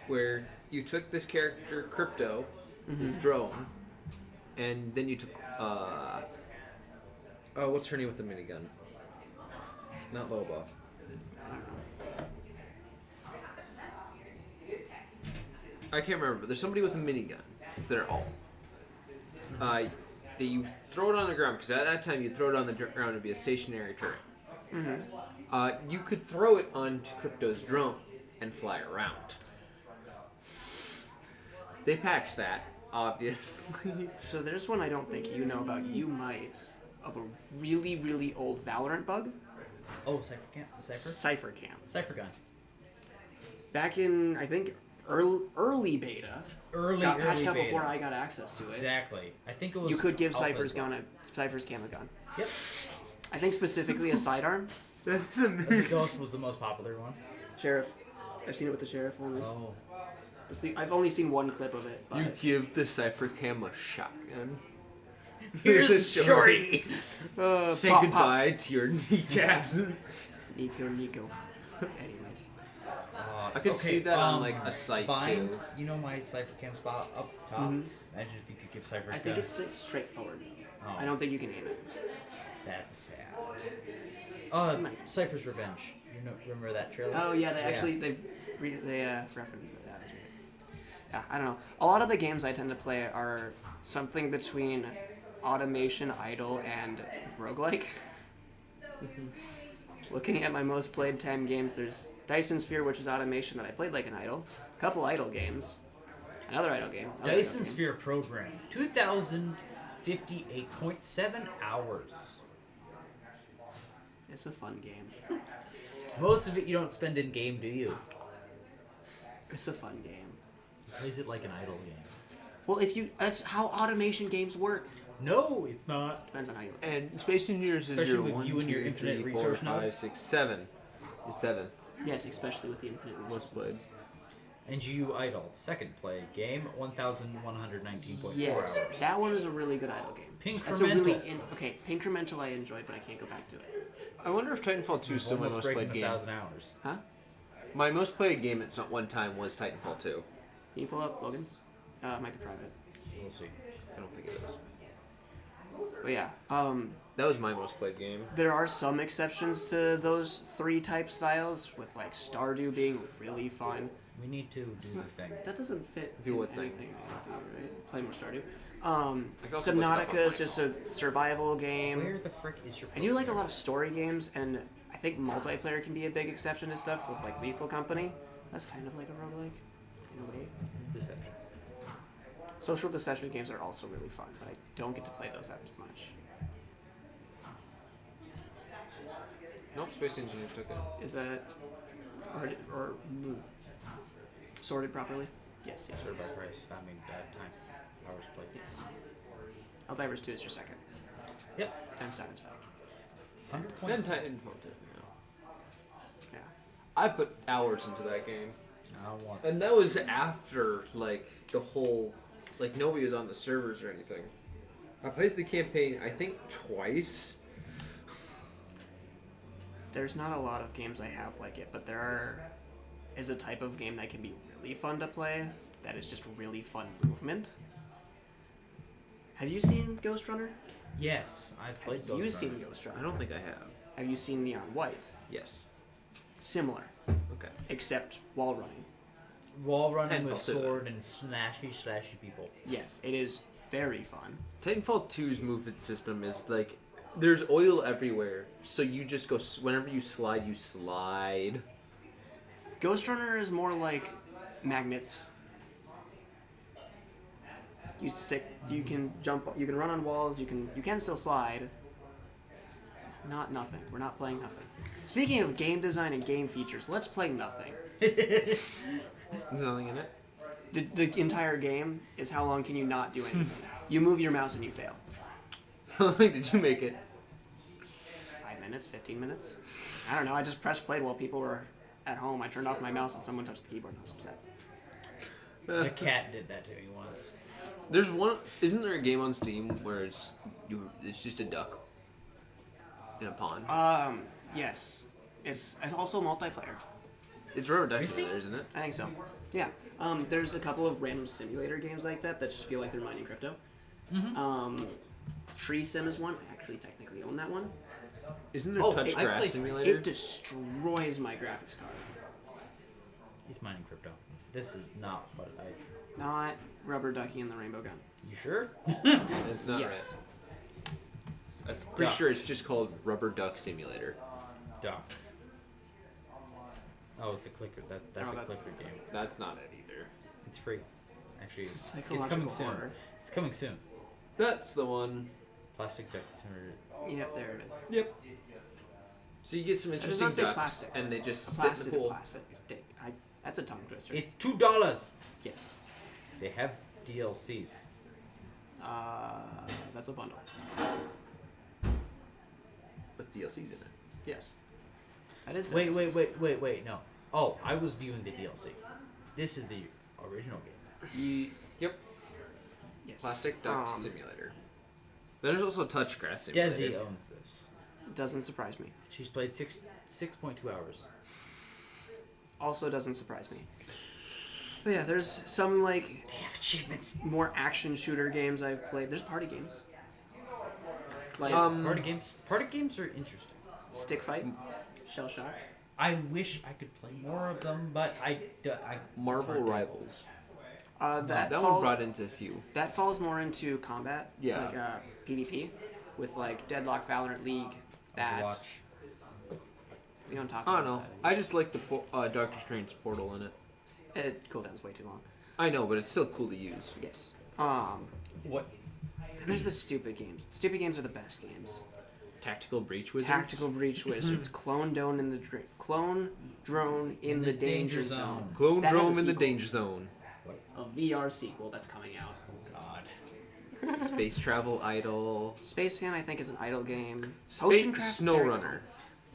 where you took this character Crypto, this drone, and then you took oh, what's her name with the minigun? Not Loba. I can't remember, but there's somebody with a minigun. It's their alt. You throw it on the ground, because at that time you throw it on the ground to be a stationary turret. You could throw it onto Crypto's drone and fly around. They patched that, obviously. So there's one I don't think you know about. You might, of a really, really old Valorant bug. Oh, Cypher Cam. Cypher Gun. Back in, I think, early beta. Got patched out beta. before I got access to it. Exactly. I think it was. You could give alpha Cypher's as well. Cam a gun. Yep. I think specifically a sidearm. That is The amazing. Ghost was the most popular one. Sheriff. I've seen it with the Sheriff only. Oh. I've only seen one clip of it. But You give the Cypher Cam a shotgun. Here's Shorty. Say pop, goodbye to your kneecaps. Nico. Anyways. I could see that on like a site Bind, too. You know my Cypher Cam spot up top? Imagine if you could give Cypher I think it's straightforward. Oh. I don't think you can aim it. That's sad. Cypher's Revenge. Remember that trailer? Oh yeah, they referenced that. Yeah, I don't know. A lot of the games I tend to play are something between automation, idle, and roguelike. Looking at my most played 10 games, there's Dyson Sphere, which is automation that I played like an idle. A couple idle games. Another idle game. Dyson Sphere program. 2,058.7 hours. It's a fun game. Most of it you don't spend in game, do you? It's a fun game. Is it like an idle game? Well, that's how automation games work. No, it's not. Depends on how you look. And Space Engineers is Especially your with 1, you and your 2, infinite 3, resource 4, 5, nodes. 6, 7. Your 7th Yes, especially with the infinite most resources. played. And GU Idle. Second play game. 1,119.4 Yes, hours. that one is a really good idle game. That's a Pinkremental. okay, Pinkremental I enjoyed, but I can't go back to it. I wonder if Titanfall 2 is still my Almost most breaking played game. 1,000 hours. Huh? My most played game at some one time was Titanfall 2. Can you pull up Logan's? It might be private. We'll see. I don't think it is. But yeah, That was my most played game. there are some exceptions to those 3 type styles, with like Stardew being really fun. We need to do the thing. That doesn't fit Do in what thing? anything I do, right? Play more Stardew. can also look it up on Subnautica is my just a survival game. Where the frick is your... I do like a lot of story games, and I think multiplayer can be a big exception to stuff with like Lethal Company. That's kind of like a roguelike in a way. Deception. Social deception games are also really fun, but I don't get to play those that much. Nope, Space Engineers took it. Is that sorted properly? Yes, yes, Served by yes. price. I mean, bad time. Hours played. Yes. Helldivers 2 is your second, Yep. and Satisfaction. 100 Then points. Titanfall 2. Yeah. I put hours into that game. I want... And that was after, like, the whole... Like, nobody was on the servers or anything. I played the campaign, I think, twice. There's not a lot of games I have like it, but is a type of game that can be really fun to play. That is just really fun movement. Have you seen Ghost Runner? Yes, I've played Have Ghost you Runner. seen Ghost I Runner? don't think I have. Have you seen Neon White? Yes. Similar, Okay. except wall running. Wall running with Titanfall 2. sword and slashy people. Yes, it is very fun. Titanfall 2's movement system is, like... There's oil everywhere, so you just go... Whenever you slide, you slide. Ghost Runner is more like magnets. You can jump, you can run on walls, you can still slide. Nothing. We're not playing nothing. Speaking of game design and game features, let's play nothing. There's nothing in it. The entire game is how long can you not do anything. You move your mouse and you fail. How long did you make it? 5 minutes, 15 minutes? I don't know, I just pressed play while people were at home. I turned off my mouse and someone touched the keyboard and I was upset. The cat did that to me once. There's one... Isn't there a game on Steam where it's just a duck in a pond? Yes. It's also multiplayer. It's Rubber Duck Really? Simulator, isn't it? I think so. Yeah. There's a couple of random simulator games like that just feel like they're mining crypto. Tree Sim is one. I actually technically own that one. Isn't there Oh, Touch I Grass played- Simulator? It destroys my graphics card. He's mining crypto. This is not what I. Not Rubber Ducky and the Rainbow Gun. You sure? It's not Yes. right. I'm pretty sure it's just called Rubber Duck Simulator. Duck. Oh, it's a clicker. That's Oh, a that's- clicker game. That's not it either. It's free. Actually, it's Psychological coming soon. horror. It's coming soon. That's the one. Plastic Duck Simulator. Yep, there it is. Yep. So you get some does interesting not say ducks, plastic. and they just sit in Plastic the to pool. plastic. That's a tongue twister. It's $2. Yes. They have DLCs. That's a bundle. With DLCs in it. Yes. That is. Wait. No. Oh, I was viewing the DLC. This is the original game. Yep. Yes. Plastic Duck Simulator. There's also Touch Grass Desi Simulator. owns this. Doesn't surprise me. She's played 6.2 hours. Also doesn't surprise me. But yeah, there's some like They have achievements. more action shooter games I've played. There's party games. Like Party games. Party games are interesting. Stick Fight, Shell Shock. I wish I could play more of them, but I Marvel it's hard to- Rivals. That That falls, one brought into a few. That falls more into combat. Yeah. Like PvP, with like Deadlock, Valorant, League. That Overwatch. we don't talk I about. don't know. I just like the Doctor Strange portal in it. It cooldown's way too long. I know, but it's still cool to use. Yes. What? There's the stupid games. Stupid games are the best games. Tactical Breach Wizards. Tactical Breach Wizards, Clone Drone in the Clone Drone in the Danger Zone. Clone That has a Drone in the sequel. Danger Zone. A VR sequel that's coming out. God. Space Travel Idol. Space Fan, I think, is an idle game. Space Oceancraft's Snow very Runner.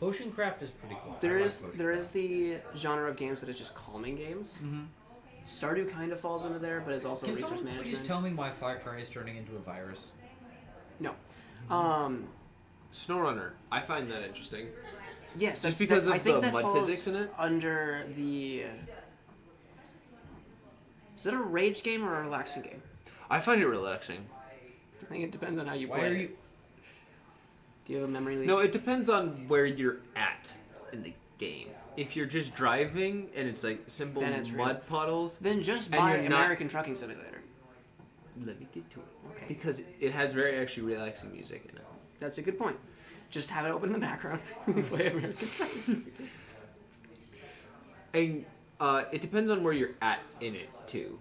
Oceancraft is pretty cool. There I like is Oceancraft. the genre of games that is just calming games. Stardew kind of falls into there, but it's also Can resource someone management. please tell me why Far Cry is turning into a virus? No. Snow Runner. I find that interesting. Yes, Just that's, because I of think the that mud falls physics in it? Under the. Is it a rage game or a relaxing game? I find it relaxing. I think it depends on how you Why play. are it. you? Do you have a memory leak? No, it depends on where you're at in the game. If you're just driving and it's like simple Then it's mud real. puddles, Then just and buy you're not- American Trucking Simulator. let me get to it. Okay. Because it has very actually relaxing music in it. That's a good point. Just have it open in the background. Play American Trucking. And it depends on where you're at in it too.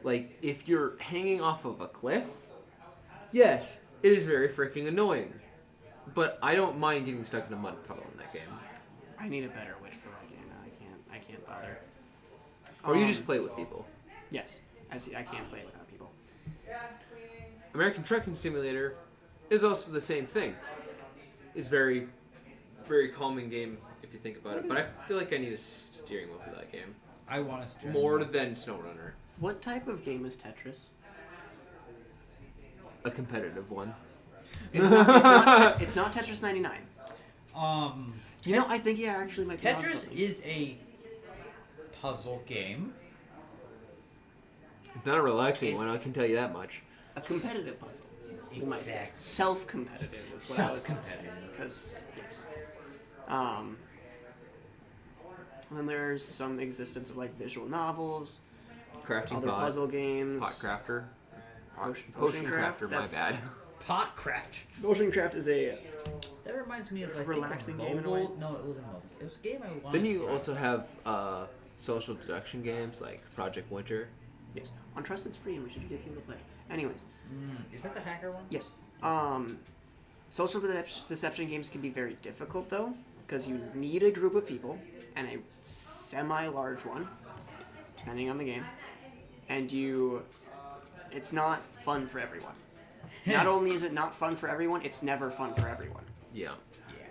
Like if you're hanging off of a cliff, yes, it is very freaking annoying. But I don't mind getting stuck in a mud puddle in that game. I need a better Witch for that game. I can't bother. Or you just play with people. Yes, I see. I can't play it without people. American Trucking Simulator is also the same thing. It's very, very calming game if you think about it. But I feel like I need a steering wheel for that game. I want to steer More than SnowRunner. What type of game is Tetris? A competitive one. It's not Tetris 99. You know, I think he actually might be onto Tetris something. is a puzzle game. It's not a relaxing one, I It's- can tell you that much. a competitive puzzle. We might say. Exactly. Self-competitive is what I was going to say. Because, yes. And then there's some existence of like visual novels, Crafting other pot, puzzle games. pot crafter. Potion Potion craft, crafter, my that's- bad. Potcraft. Oceancraft is a That reminds me of like Relaxing a game in a mobile. way. No, it wasn't mobile. It was a game I wanted. Then to you try. also have social deduction games like Project Winter. yes. On Trust it's free and we should get people to play. Anyways, Is that the hacker one? yes. Social deception games can be very difficult though, because you need a group of people and a semi-large one, depending on the game, and it's not fun for everyone. Not only is it not fun for everyone, it's never fun for everyone. Yeah. Yeah.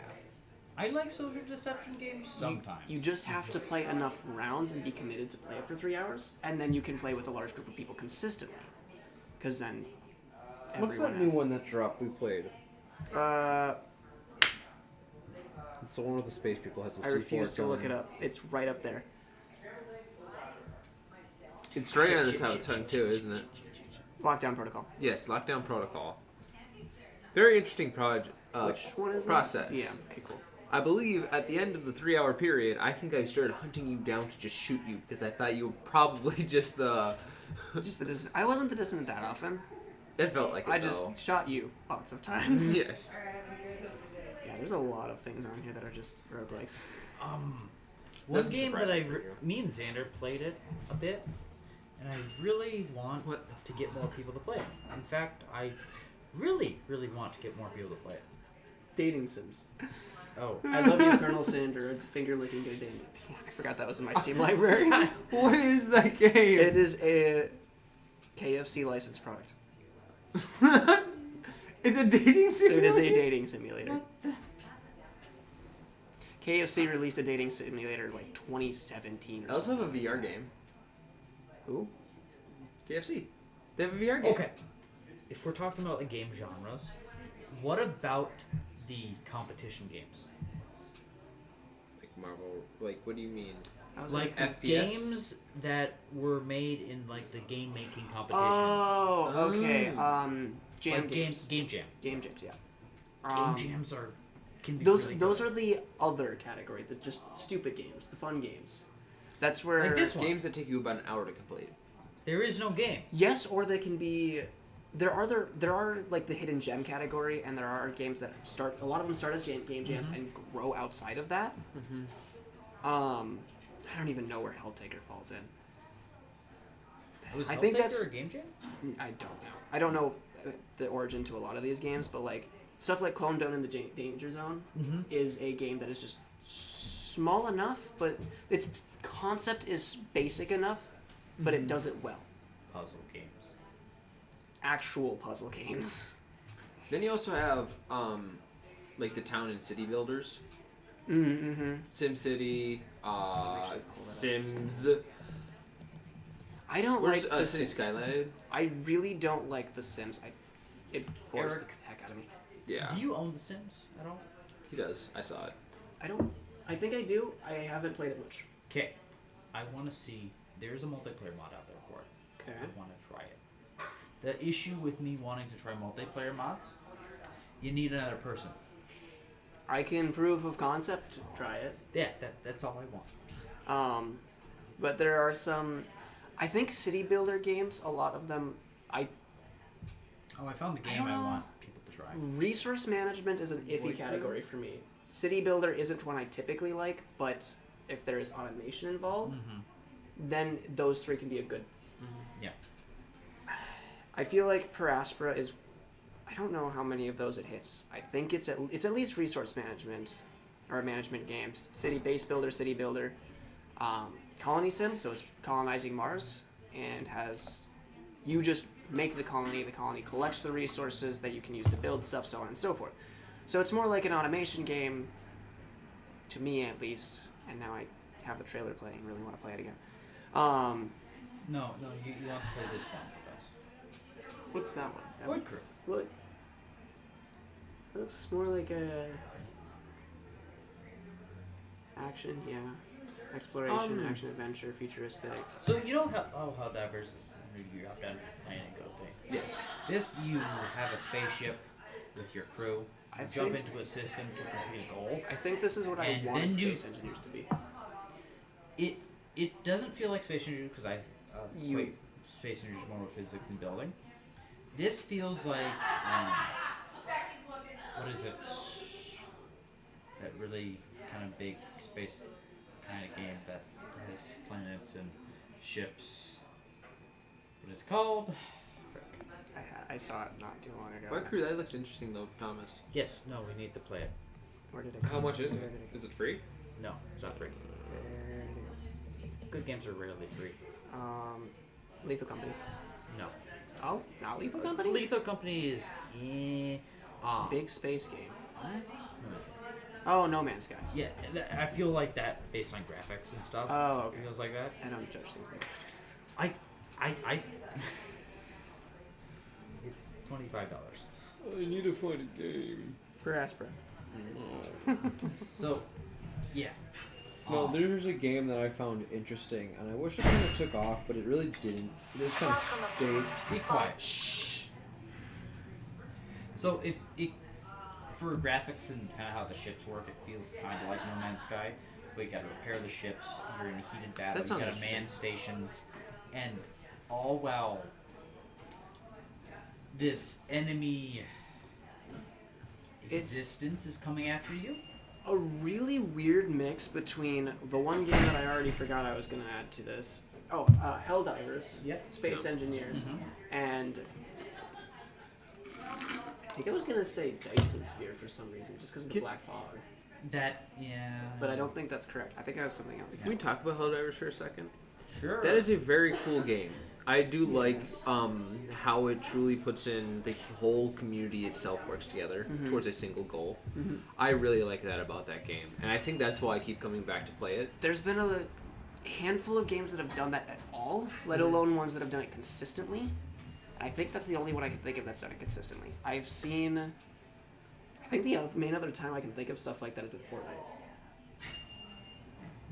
I like social deception games sometimes. You just have to play enough rounds and be committed to play it for 3 hours, and then you can play with a large group of people consistently. Because then everyone has... that dropped we played? It's the one with the space people has the I refuse to look it up. It's right up there. It's right on the top of the tongue too, isn't it? Lockdown Protocol. Yes, Lockdown Protocol. Very interesting project. Which one is process. that? Yeah. Okay. Cool. I believe at the end of the 3-hour period, I think I started hunting you down to just shoot you because I thought you were probably just the. Just the dissonant. I wasn't the dissonant that often. It felt like it. I just though. shot you lots of times. Yes. Yeah, there's a lot of things on here that are just roguelikes. One Doesn't game surprise that me for you. me and Xander played it a bit, and I really want What? to get more people to play it. In fact, I really, really want to get more people to play it. Dating sims. Oh, I love you, Colonel Sandra. Finger licking good dating. Yeah, I forgot that was in my Steam library. What is that game? It is a KFC licensed product. It's a dating simulator. It is a dating simulator. KFC released a dating simulator like 2017 I or also something. have a VR game. Who? KFC. They have a VR game. okay. If we're talking about the game genres, what about the competition games? Like Marvel. Like, what do you mean? I was Like FPS? games that were made in like the game making competitions. oh, okay. Jam like games. Game Jam. Game jams, yeah. Game jams can be Those really those good. are the other category, the just stupid games, the fun games. That's where Like this one. Games that take you about an hour to complete. There is no game. Yes, or they can be. There are like the hidden gem category, and there are games that start. A lot of them start as game jams and grow outside of that. I don't even know where Helltaker falls in. Was I think Helltaker that's- a game jam? I don't know. I don't know the origin to a lot of these games, but like stuff like Clone Down in the Danger Zone is a game that is just small enough, but its concept is basic enough, but it does it well. Puzzle games. Actual puzzle games. Then you also have like the town and city builders. Mm-hmm. SimCity, actually pull that up. Sims. I don't Where's like the City Sims. Skyline? I really don't like The Sims. It bores Eric. the heck out of me. Yeah, Do you own The Sims at all? he does. I saw it. I think I do. I haven't played it much. Okay. I want to see. There's a multiplayer mod out there for it. Okay. I want to try it. The issue with me wanting to try multiplayer mods, you need another person. I can proof of concept try it. Yeah, that's all I want. But there are some. I think city builder games. A lot of them. Oh, I found the game don't I know. want people to try. Resource management is an iffy category for me. City builder isn't one I typically like, but if there is automation involved, then those three can be a good. Yeah. I feel like Paraspora is. I don't know how many of those it hits. I think it's at least resource management, or management games. Base builder, city builder, colony sim. So it's colonizing Mars, and has you just make the colony. The colony collects the resources that you can use to build stuff, so on and so forth. So it's more like an automation game, to me at least. And now I have the trailer playing. And really want to play it again. No, you have to play this one with us. What's that one? That Void looks- looks more like a action, yeah. Exploration, action, adventure, futuristic. So you know how diverse is you have to plan and go thing. Yes. This you have a spaceship with your crew. I Jump think- into a system to complete a goal. I think this is what I And wanted then you- Space Engineers to be. It doesn't feel like Space Engineers because I You- equate Space Engineers more with physics and building. This feels like what is it? That really kind of big space kind of game that has planets and ships. What is it called? Frick. I saw it not too long ago. Flight Crew, that looks interesting though, Thomas. Yes. No, we need to play it. Where did it How go? much is Where it? did it Is it free? No, it's not free. Where did it Good games are rarely free. go? Lethal Company. No. Oh, not Lethal Company? Lethal Company is Big space game. What? No, it's Oh, No Man's Sky. yeah, I feel like that based on graphics and stuff. Oh, okay. It feels like that. I don't judge things like that. I it's $25. I need to find a game. Per Aspera. So, yeah. Well, there's a game that I found interesting, and I wish it kind of took off, but it really didn't. It just kind of stayed. Be quiet. Shh. So if it, for graphics and kind of how the ships work, it feels kind of like No Man's Sky. But you got to repair the ships. You're in a heated battle. That You got sounds to man stations, and all while this enemy existence is coming after you. A really weird mix between the one game that I already forgot I was going to add to this. Oh, Helldivers. Yep. Space Yep. Engineers. And I think I was going to say Dyson Sphere for some reason, just because of the Black Fog. That, yeah. But I don't think that's correct. I think I have something else. Can we talk about Helldivers for a second? Sure. That is a very cool game. I do like how it truly puts in the whole community itself works together towards a single goal. I really like that about that game, and I think that's why I keep coming back to play it. There's been a handful of games that have done that at all, let alone ones that have done it consistently. I think that's the only one I can think of that's done it consistently. I've seen... I think the main other time I can think of stuff like that has been Fortnite.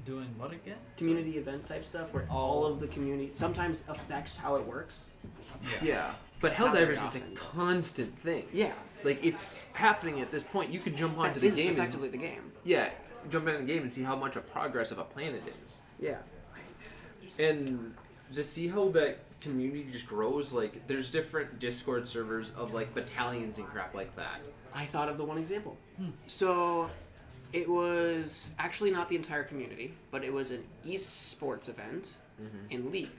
Doing what again? Community event type stuff where all of the community sometimes affects how it works. Yeah, but Not very Helldivers is a often. constant thing. Yeah. Like, it's happening at this point. You could jump onto That the is game effectively and, the game. yeah, jump into the game and see how much of progress of a planet is. Yeah. And to see how that community just grows, like, there's different Discord servers of, like, battalions and crap like that. I thought of the one example. So, it was actually not the entire community, but it was an esports event in League.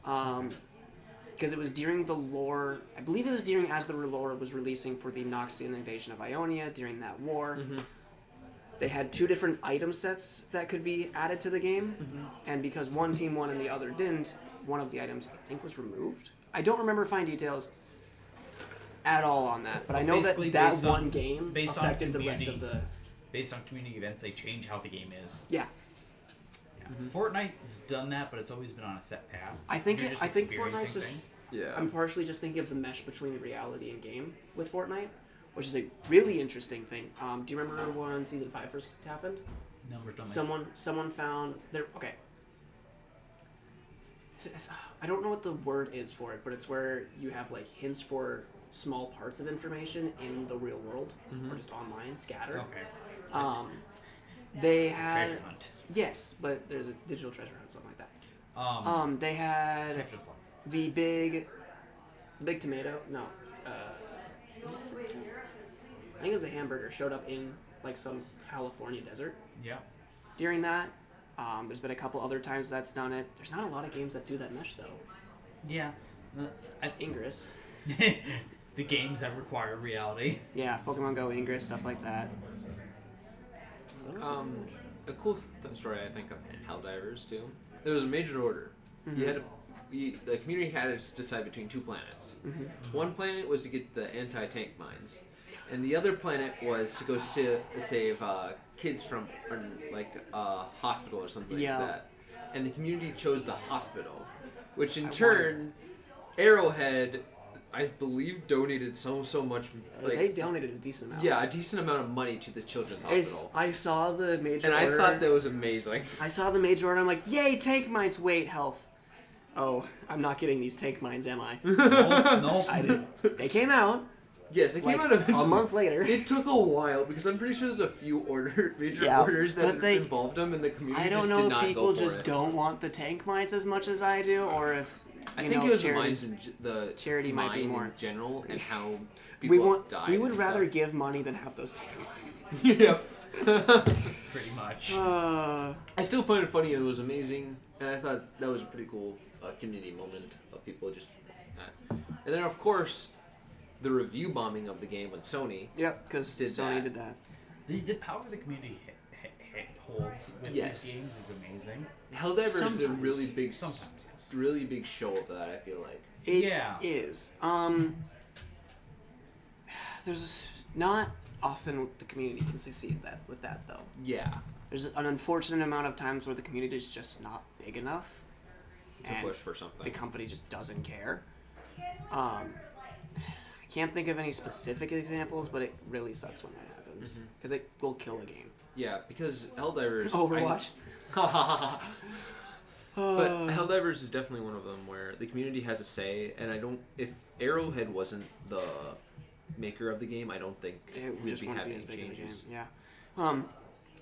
Because it was during the lore, I believe it was during as the lore was releasing for the Noxian invasion of Ionia during that war. They had two different item sets that could be added to the game, and because one team won and the other didn't, one of the items I think was removed. I don't remember fine details at all on that, but I know Basically, that based one on- game based on affected the rest of community. the... Based on community events, they change how the game is. Yeah. Yeah. Fortnite has done that, but it's always been on a set path. I think You're it, just I think experiencing Fortnite's just... things. Yeah. I'm partially just thinking of the mesh between reality and game with Fortnite, which is a really interesting thing. Do you remember when Season 5 first happened? Numbers don't make Someone found... Okay. I don't know what the word is for it, but it's where you have like hints for small parts of information in the real world, or just online, scattered. Okay. They had... Treasure hunt. Yes, but there's a digital treasure hunt, something like that. Um, They had... Capture the flag. The big tomato. No, I think it was the hamburger showed up in like some California desert Yeah. during that. There's been a couple other times that's done it. There's not a lot of games that do that mesh though. Yeah. Ingress, The games that require reality. yeah, Pokemon Go, Ingress, stuff like that. A cool story I think of in Helldivers too. There was a major order. You had the community had to decide between two planets. One planet was to get the anti-tank mines, and the other planet was to go save kids from like a hospital or something Yeah. like that. And the community chose the hospital, which in turn, Arrowhead, I believe, donated so much. They Like, donated a decent amount. yeah, a decent amount of money to this children's It's- hospital. I saw the major And I order. thought that was amazing. I saw the major order. I'm like, yay, tank mines. Wait, health. Oh, I'm not getting these tank mines, am I? No. I did. They came out Yes, it like came out eventually. a month later. It took a while because I'm pretty sure there's a few major Yeah, orders that but they- involved them, and the community I don't just know did if not people go for just it. don't want the tank mines as much as I do, or if I you think know, it was the charities- mines in the charity might be mine more. in general and how people died. we would and rather stuff. give money than have those tank mines. Yep. Pretty much. I still find it funny. It was amazing, and I thought that was a pretty cool community moment of people just. And then of course, the review bombing of the game with Sony. Yep, because Did Sony that. did that. The power the community holds with Yes. these games is amazing. Helldivers is a Sometimes. really big, Sometimes, yes. really big show of that. I feel like. It Yeah. is. There's not often the community can succeed with that though. Yeah. There's an unfortunate amount of times where the community is just not big enough, To and push for something. the company just doesn't care. I can't think of any specific examples, but it really sucks when that happens because it will kill a game. Yeah, because Helldivers. Overwatch. But Helldivers is definitely one of them where the community has a say, and I don't. If Arrowhead wasn't the maker of the game, I don't think It we'd just be won't be having as big of a game. changes. Yeah.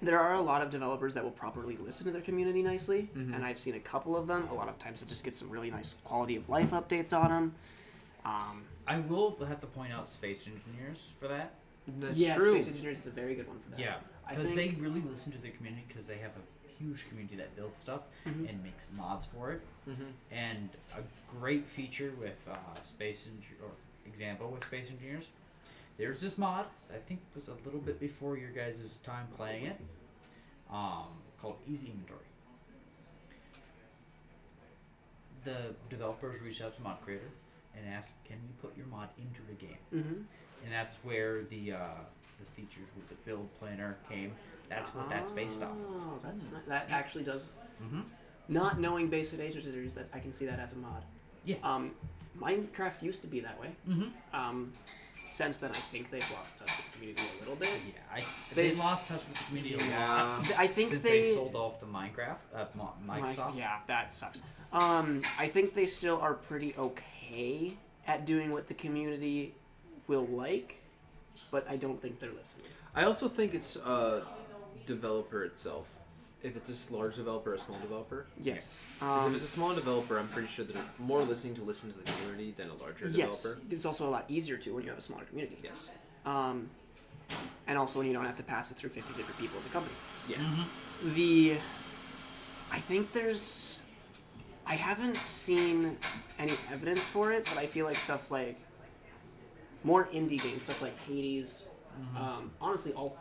There are a lot of developers that will properly listen to their community nicely, Mhm. and I've seen a couple of them. A lot of times, it just gets some really nice quality of life updates on them. I will have to point out Space Engineers for that. That's yeah, true. Space Engineers is a very good one for that. Yeah, I because think- they really listen to their community because they have a huge community that builds stuff Mhm. and makes mods for it. Mm-hmm. And a great feature with example with Space Engineers. There's this mod I think was a little bit before your guys' time playing it, called Easy Inventory. The developers reached out to Mod Creator and asked, "Can we put your mod into the game?" Mm-hmm. And that's where the features with the build planner came. That's what that's based off of. Oh, that actually does. Mm-hmm. Not knowing Base of Ages, that I can see that as a mod. Yeah. Minecraft used to be that way. Mm-hmm. Since then, I think they've lost touch with the community a little bit. Yeah, They- they lost touch with the community a Yeah. lot. I think since they sold off to Minecraft, Microsoft. Yeah, that sucks. I think they still are pretty okay at doing what the community will like, but I don't think they're listening. I also think it's developer itself. If it's a large developer or a small developer. Yes. 'Cause if it's a small developer, I'm pretty sure they're more listen to the community than a larger yes. developer. It's also a lot easier to when you have a smaller community. Yes. And also when you don't have to pass it through 50 different people in the company. Yeah. I think I haven't seen any evidence for it, but I feel like stuff like more indie games, stuff like Hades, honestly, all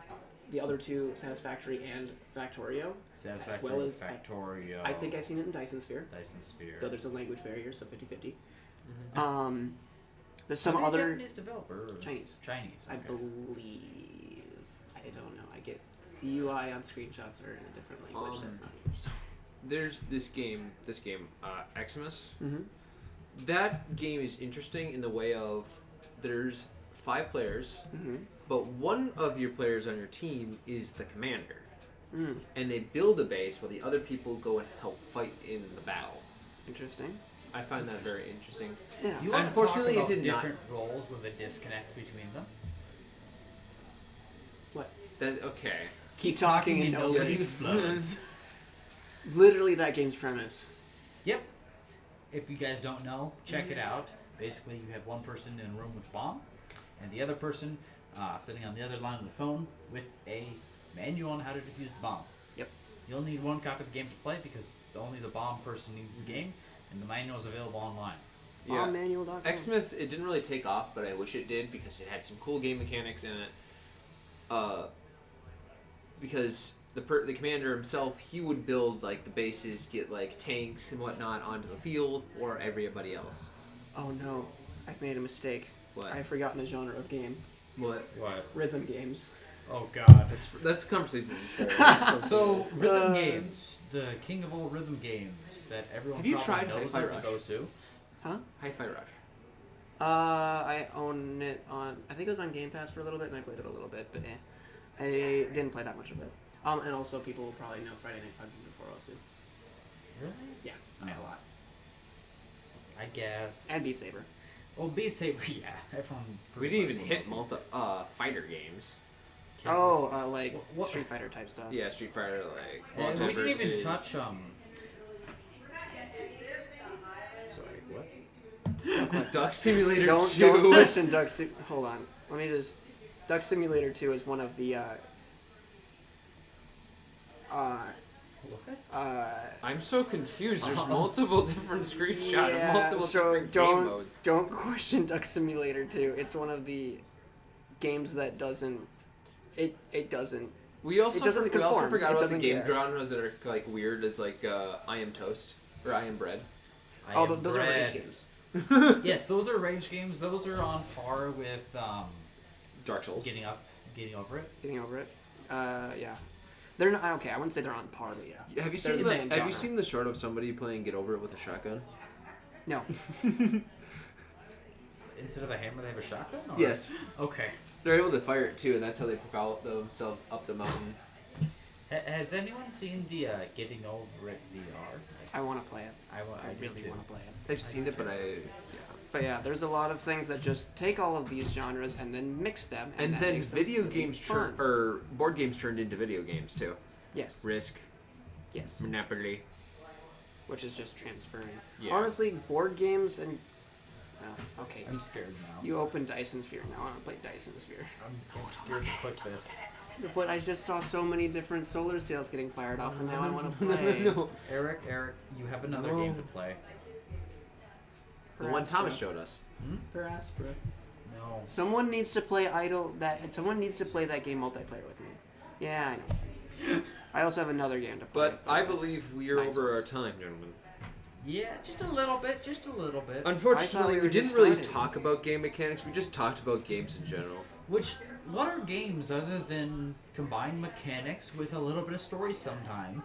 the other two, Satisfactory and Factorio, Satisfactory, as well as Factorio. I think I've seen it in Dyson Sphere, Dyson Sphere. though there's a language barrier, so 50-50. Mm-hmm. There's some Are they a other Japanese developer. Or Chinese. Chinese. I Okay. believe. I don't know. I get the UI on screenshots are in a different language. That's not English. There's this game, Xmas. Mm-hmm. That game is interesting in the way of there's 5 players, Mm-hmm. but one of your players on your team is the commander. Mm. And they build a base while the other people go and help fight in the battle. Interesting. I find that very interesting. Yeah. You want Unfortunately, to it talk about did not. different roles with a disconnect between them? That okay. Keep talking and nobody nobody explodes. Literally that game's premise. Yep. If you guys don't know, check it out. Basically, you have one person in a room with a bomb, and the other person sitting on the other line of the phone with a manual on how to defuse the bomb. Yep. You'll need one copy of the game to play because only the bomb person needs the game, and the manual is available online. Yeah. Bombmanual.com. Xmas, it didn't really take off, but I wish it did because it had some cool game mechanics in it. Because the commander himself, he would build like the bases, get like tanks and whatnot onto the field for everybody else. Oh no, I've made a mistake. What? I've forgotten a genre of game. What? What? Rhythm games. Oh God. That's conversation. So rhythm games, the king of all rhythm games that everyone Have you probably tried knows Hi-Fi of is Rush? Osu. Huh? Hi-Fi Rush. I own it on. I think it was on Game Pass for a little bit, and I played it a little bit, but I didn't play that much of it. And also people will probably know Friday Night Funkin' before Osu. Really? Yeah, I know a lot. I guess. And Beat Saber. Well, Beat Saber, yeah. Everyone. We pretty didn't much even will hit know. fighter games. Oh, like What- Street Fighter type stuff. Yeah, Street Fighter, like And Multiverses. we didn't even touch Sorry, what? Duck Simulator Don't 2. question Duck. Hold on. Let me just. Duck Simulator 2 is one of the. What? I'm so confused. There's multiple different screenshots, Yeah, multiple so different game modes. don't question Duck Simulator 2. It's one of the games that doesn't. It doesn't. We also doesn't we also conform. forgot It about the doesn't game care. genres that are like weird. It's like I Am Toast or I Am Bread. I Oh, Am those are Bread. rage games. Yes, those are rage games. Those are on par with Dark Souls. getting over it. Getting over it. Yeah. They're not. Okay, I wouldn't say they're on par, but yeah. Have you They're seen the the same Have you genre. seen the short of somebody playing Get Over It with a shotgun? No. Instead of a hammer, they have a shotgun. Or? Yes. Okay. They're able to fire it too, and that's how they propel themselves up the mountain. Has anyone seen the Getting Over It VR? I want to play it. I do really too. want to play it. I've seen it, but yeah. But yeah, there's a lot of things that just take all of these genres and then mix them. And that then makes them video really games fun. or board games turned into video games too. Yes. Risk, Yes. Monopoly. Which is just transferring. Yeah. Honestly, board games and. Oh, okay. I'm scared now. You opened Dyson Sphere. Now I want to play Dyson Sphere. I'm scared to click this. But I just saw so many different solar sails getting fired off, and now I want to play. No. Eric, you have another No. game to play. The one Thomas showed us. Paraspora. No. Someone needs to play Someone needs to play that game multiplayer with me. Yeah, I know. I also have another game to play. But I believe we are Nine over Souls. our time, gentlemen. Yeah, just a little bit. Just a little bit. Unfortunately, we we were didn't just really starting. talk about game mechanics. We just talked about games in general. What are games other than combined mechanics with a little bit of story sometime?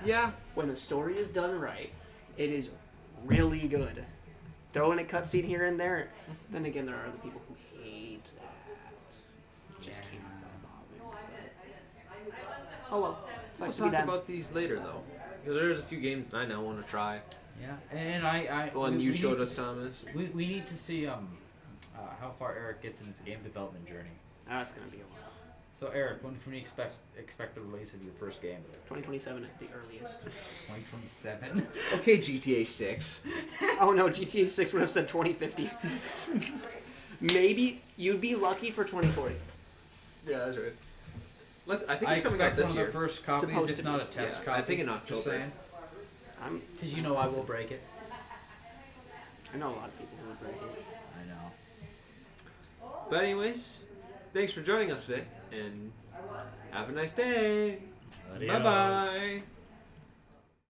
Yeah. When the story is done right, it is really good. Throw in a cutscene here and there. Then again, there are other people who hate that. Just Yeah. can't bother. But... Oh well. It's We'll nice to be talk done. about these later, though. Because there's a few games that I now want to try. Yeah, and I One we you need showed to us, Thomas. We need to see how far Eric gets in his game development journey. Oh, it's gonna be a while. So Eric, when can we expect the release of your first game? 2027 at the earliest. 2027. Okay, GTA 6. Oh no, GTA 6 would have said 2050. Maybe you'd be lucky for 2040. Yeah, that's right. Look, I think I it's coming out expect this one year. of the first copies, Supposed if to not be. a test Yeah, copy. I think in Just October. saying, I'm. because you know I will break it. I know a lot of people who would break it. I know. But anyways, thanks for joining us today, and have a nice day. Adios. Bye-bye.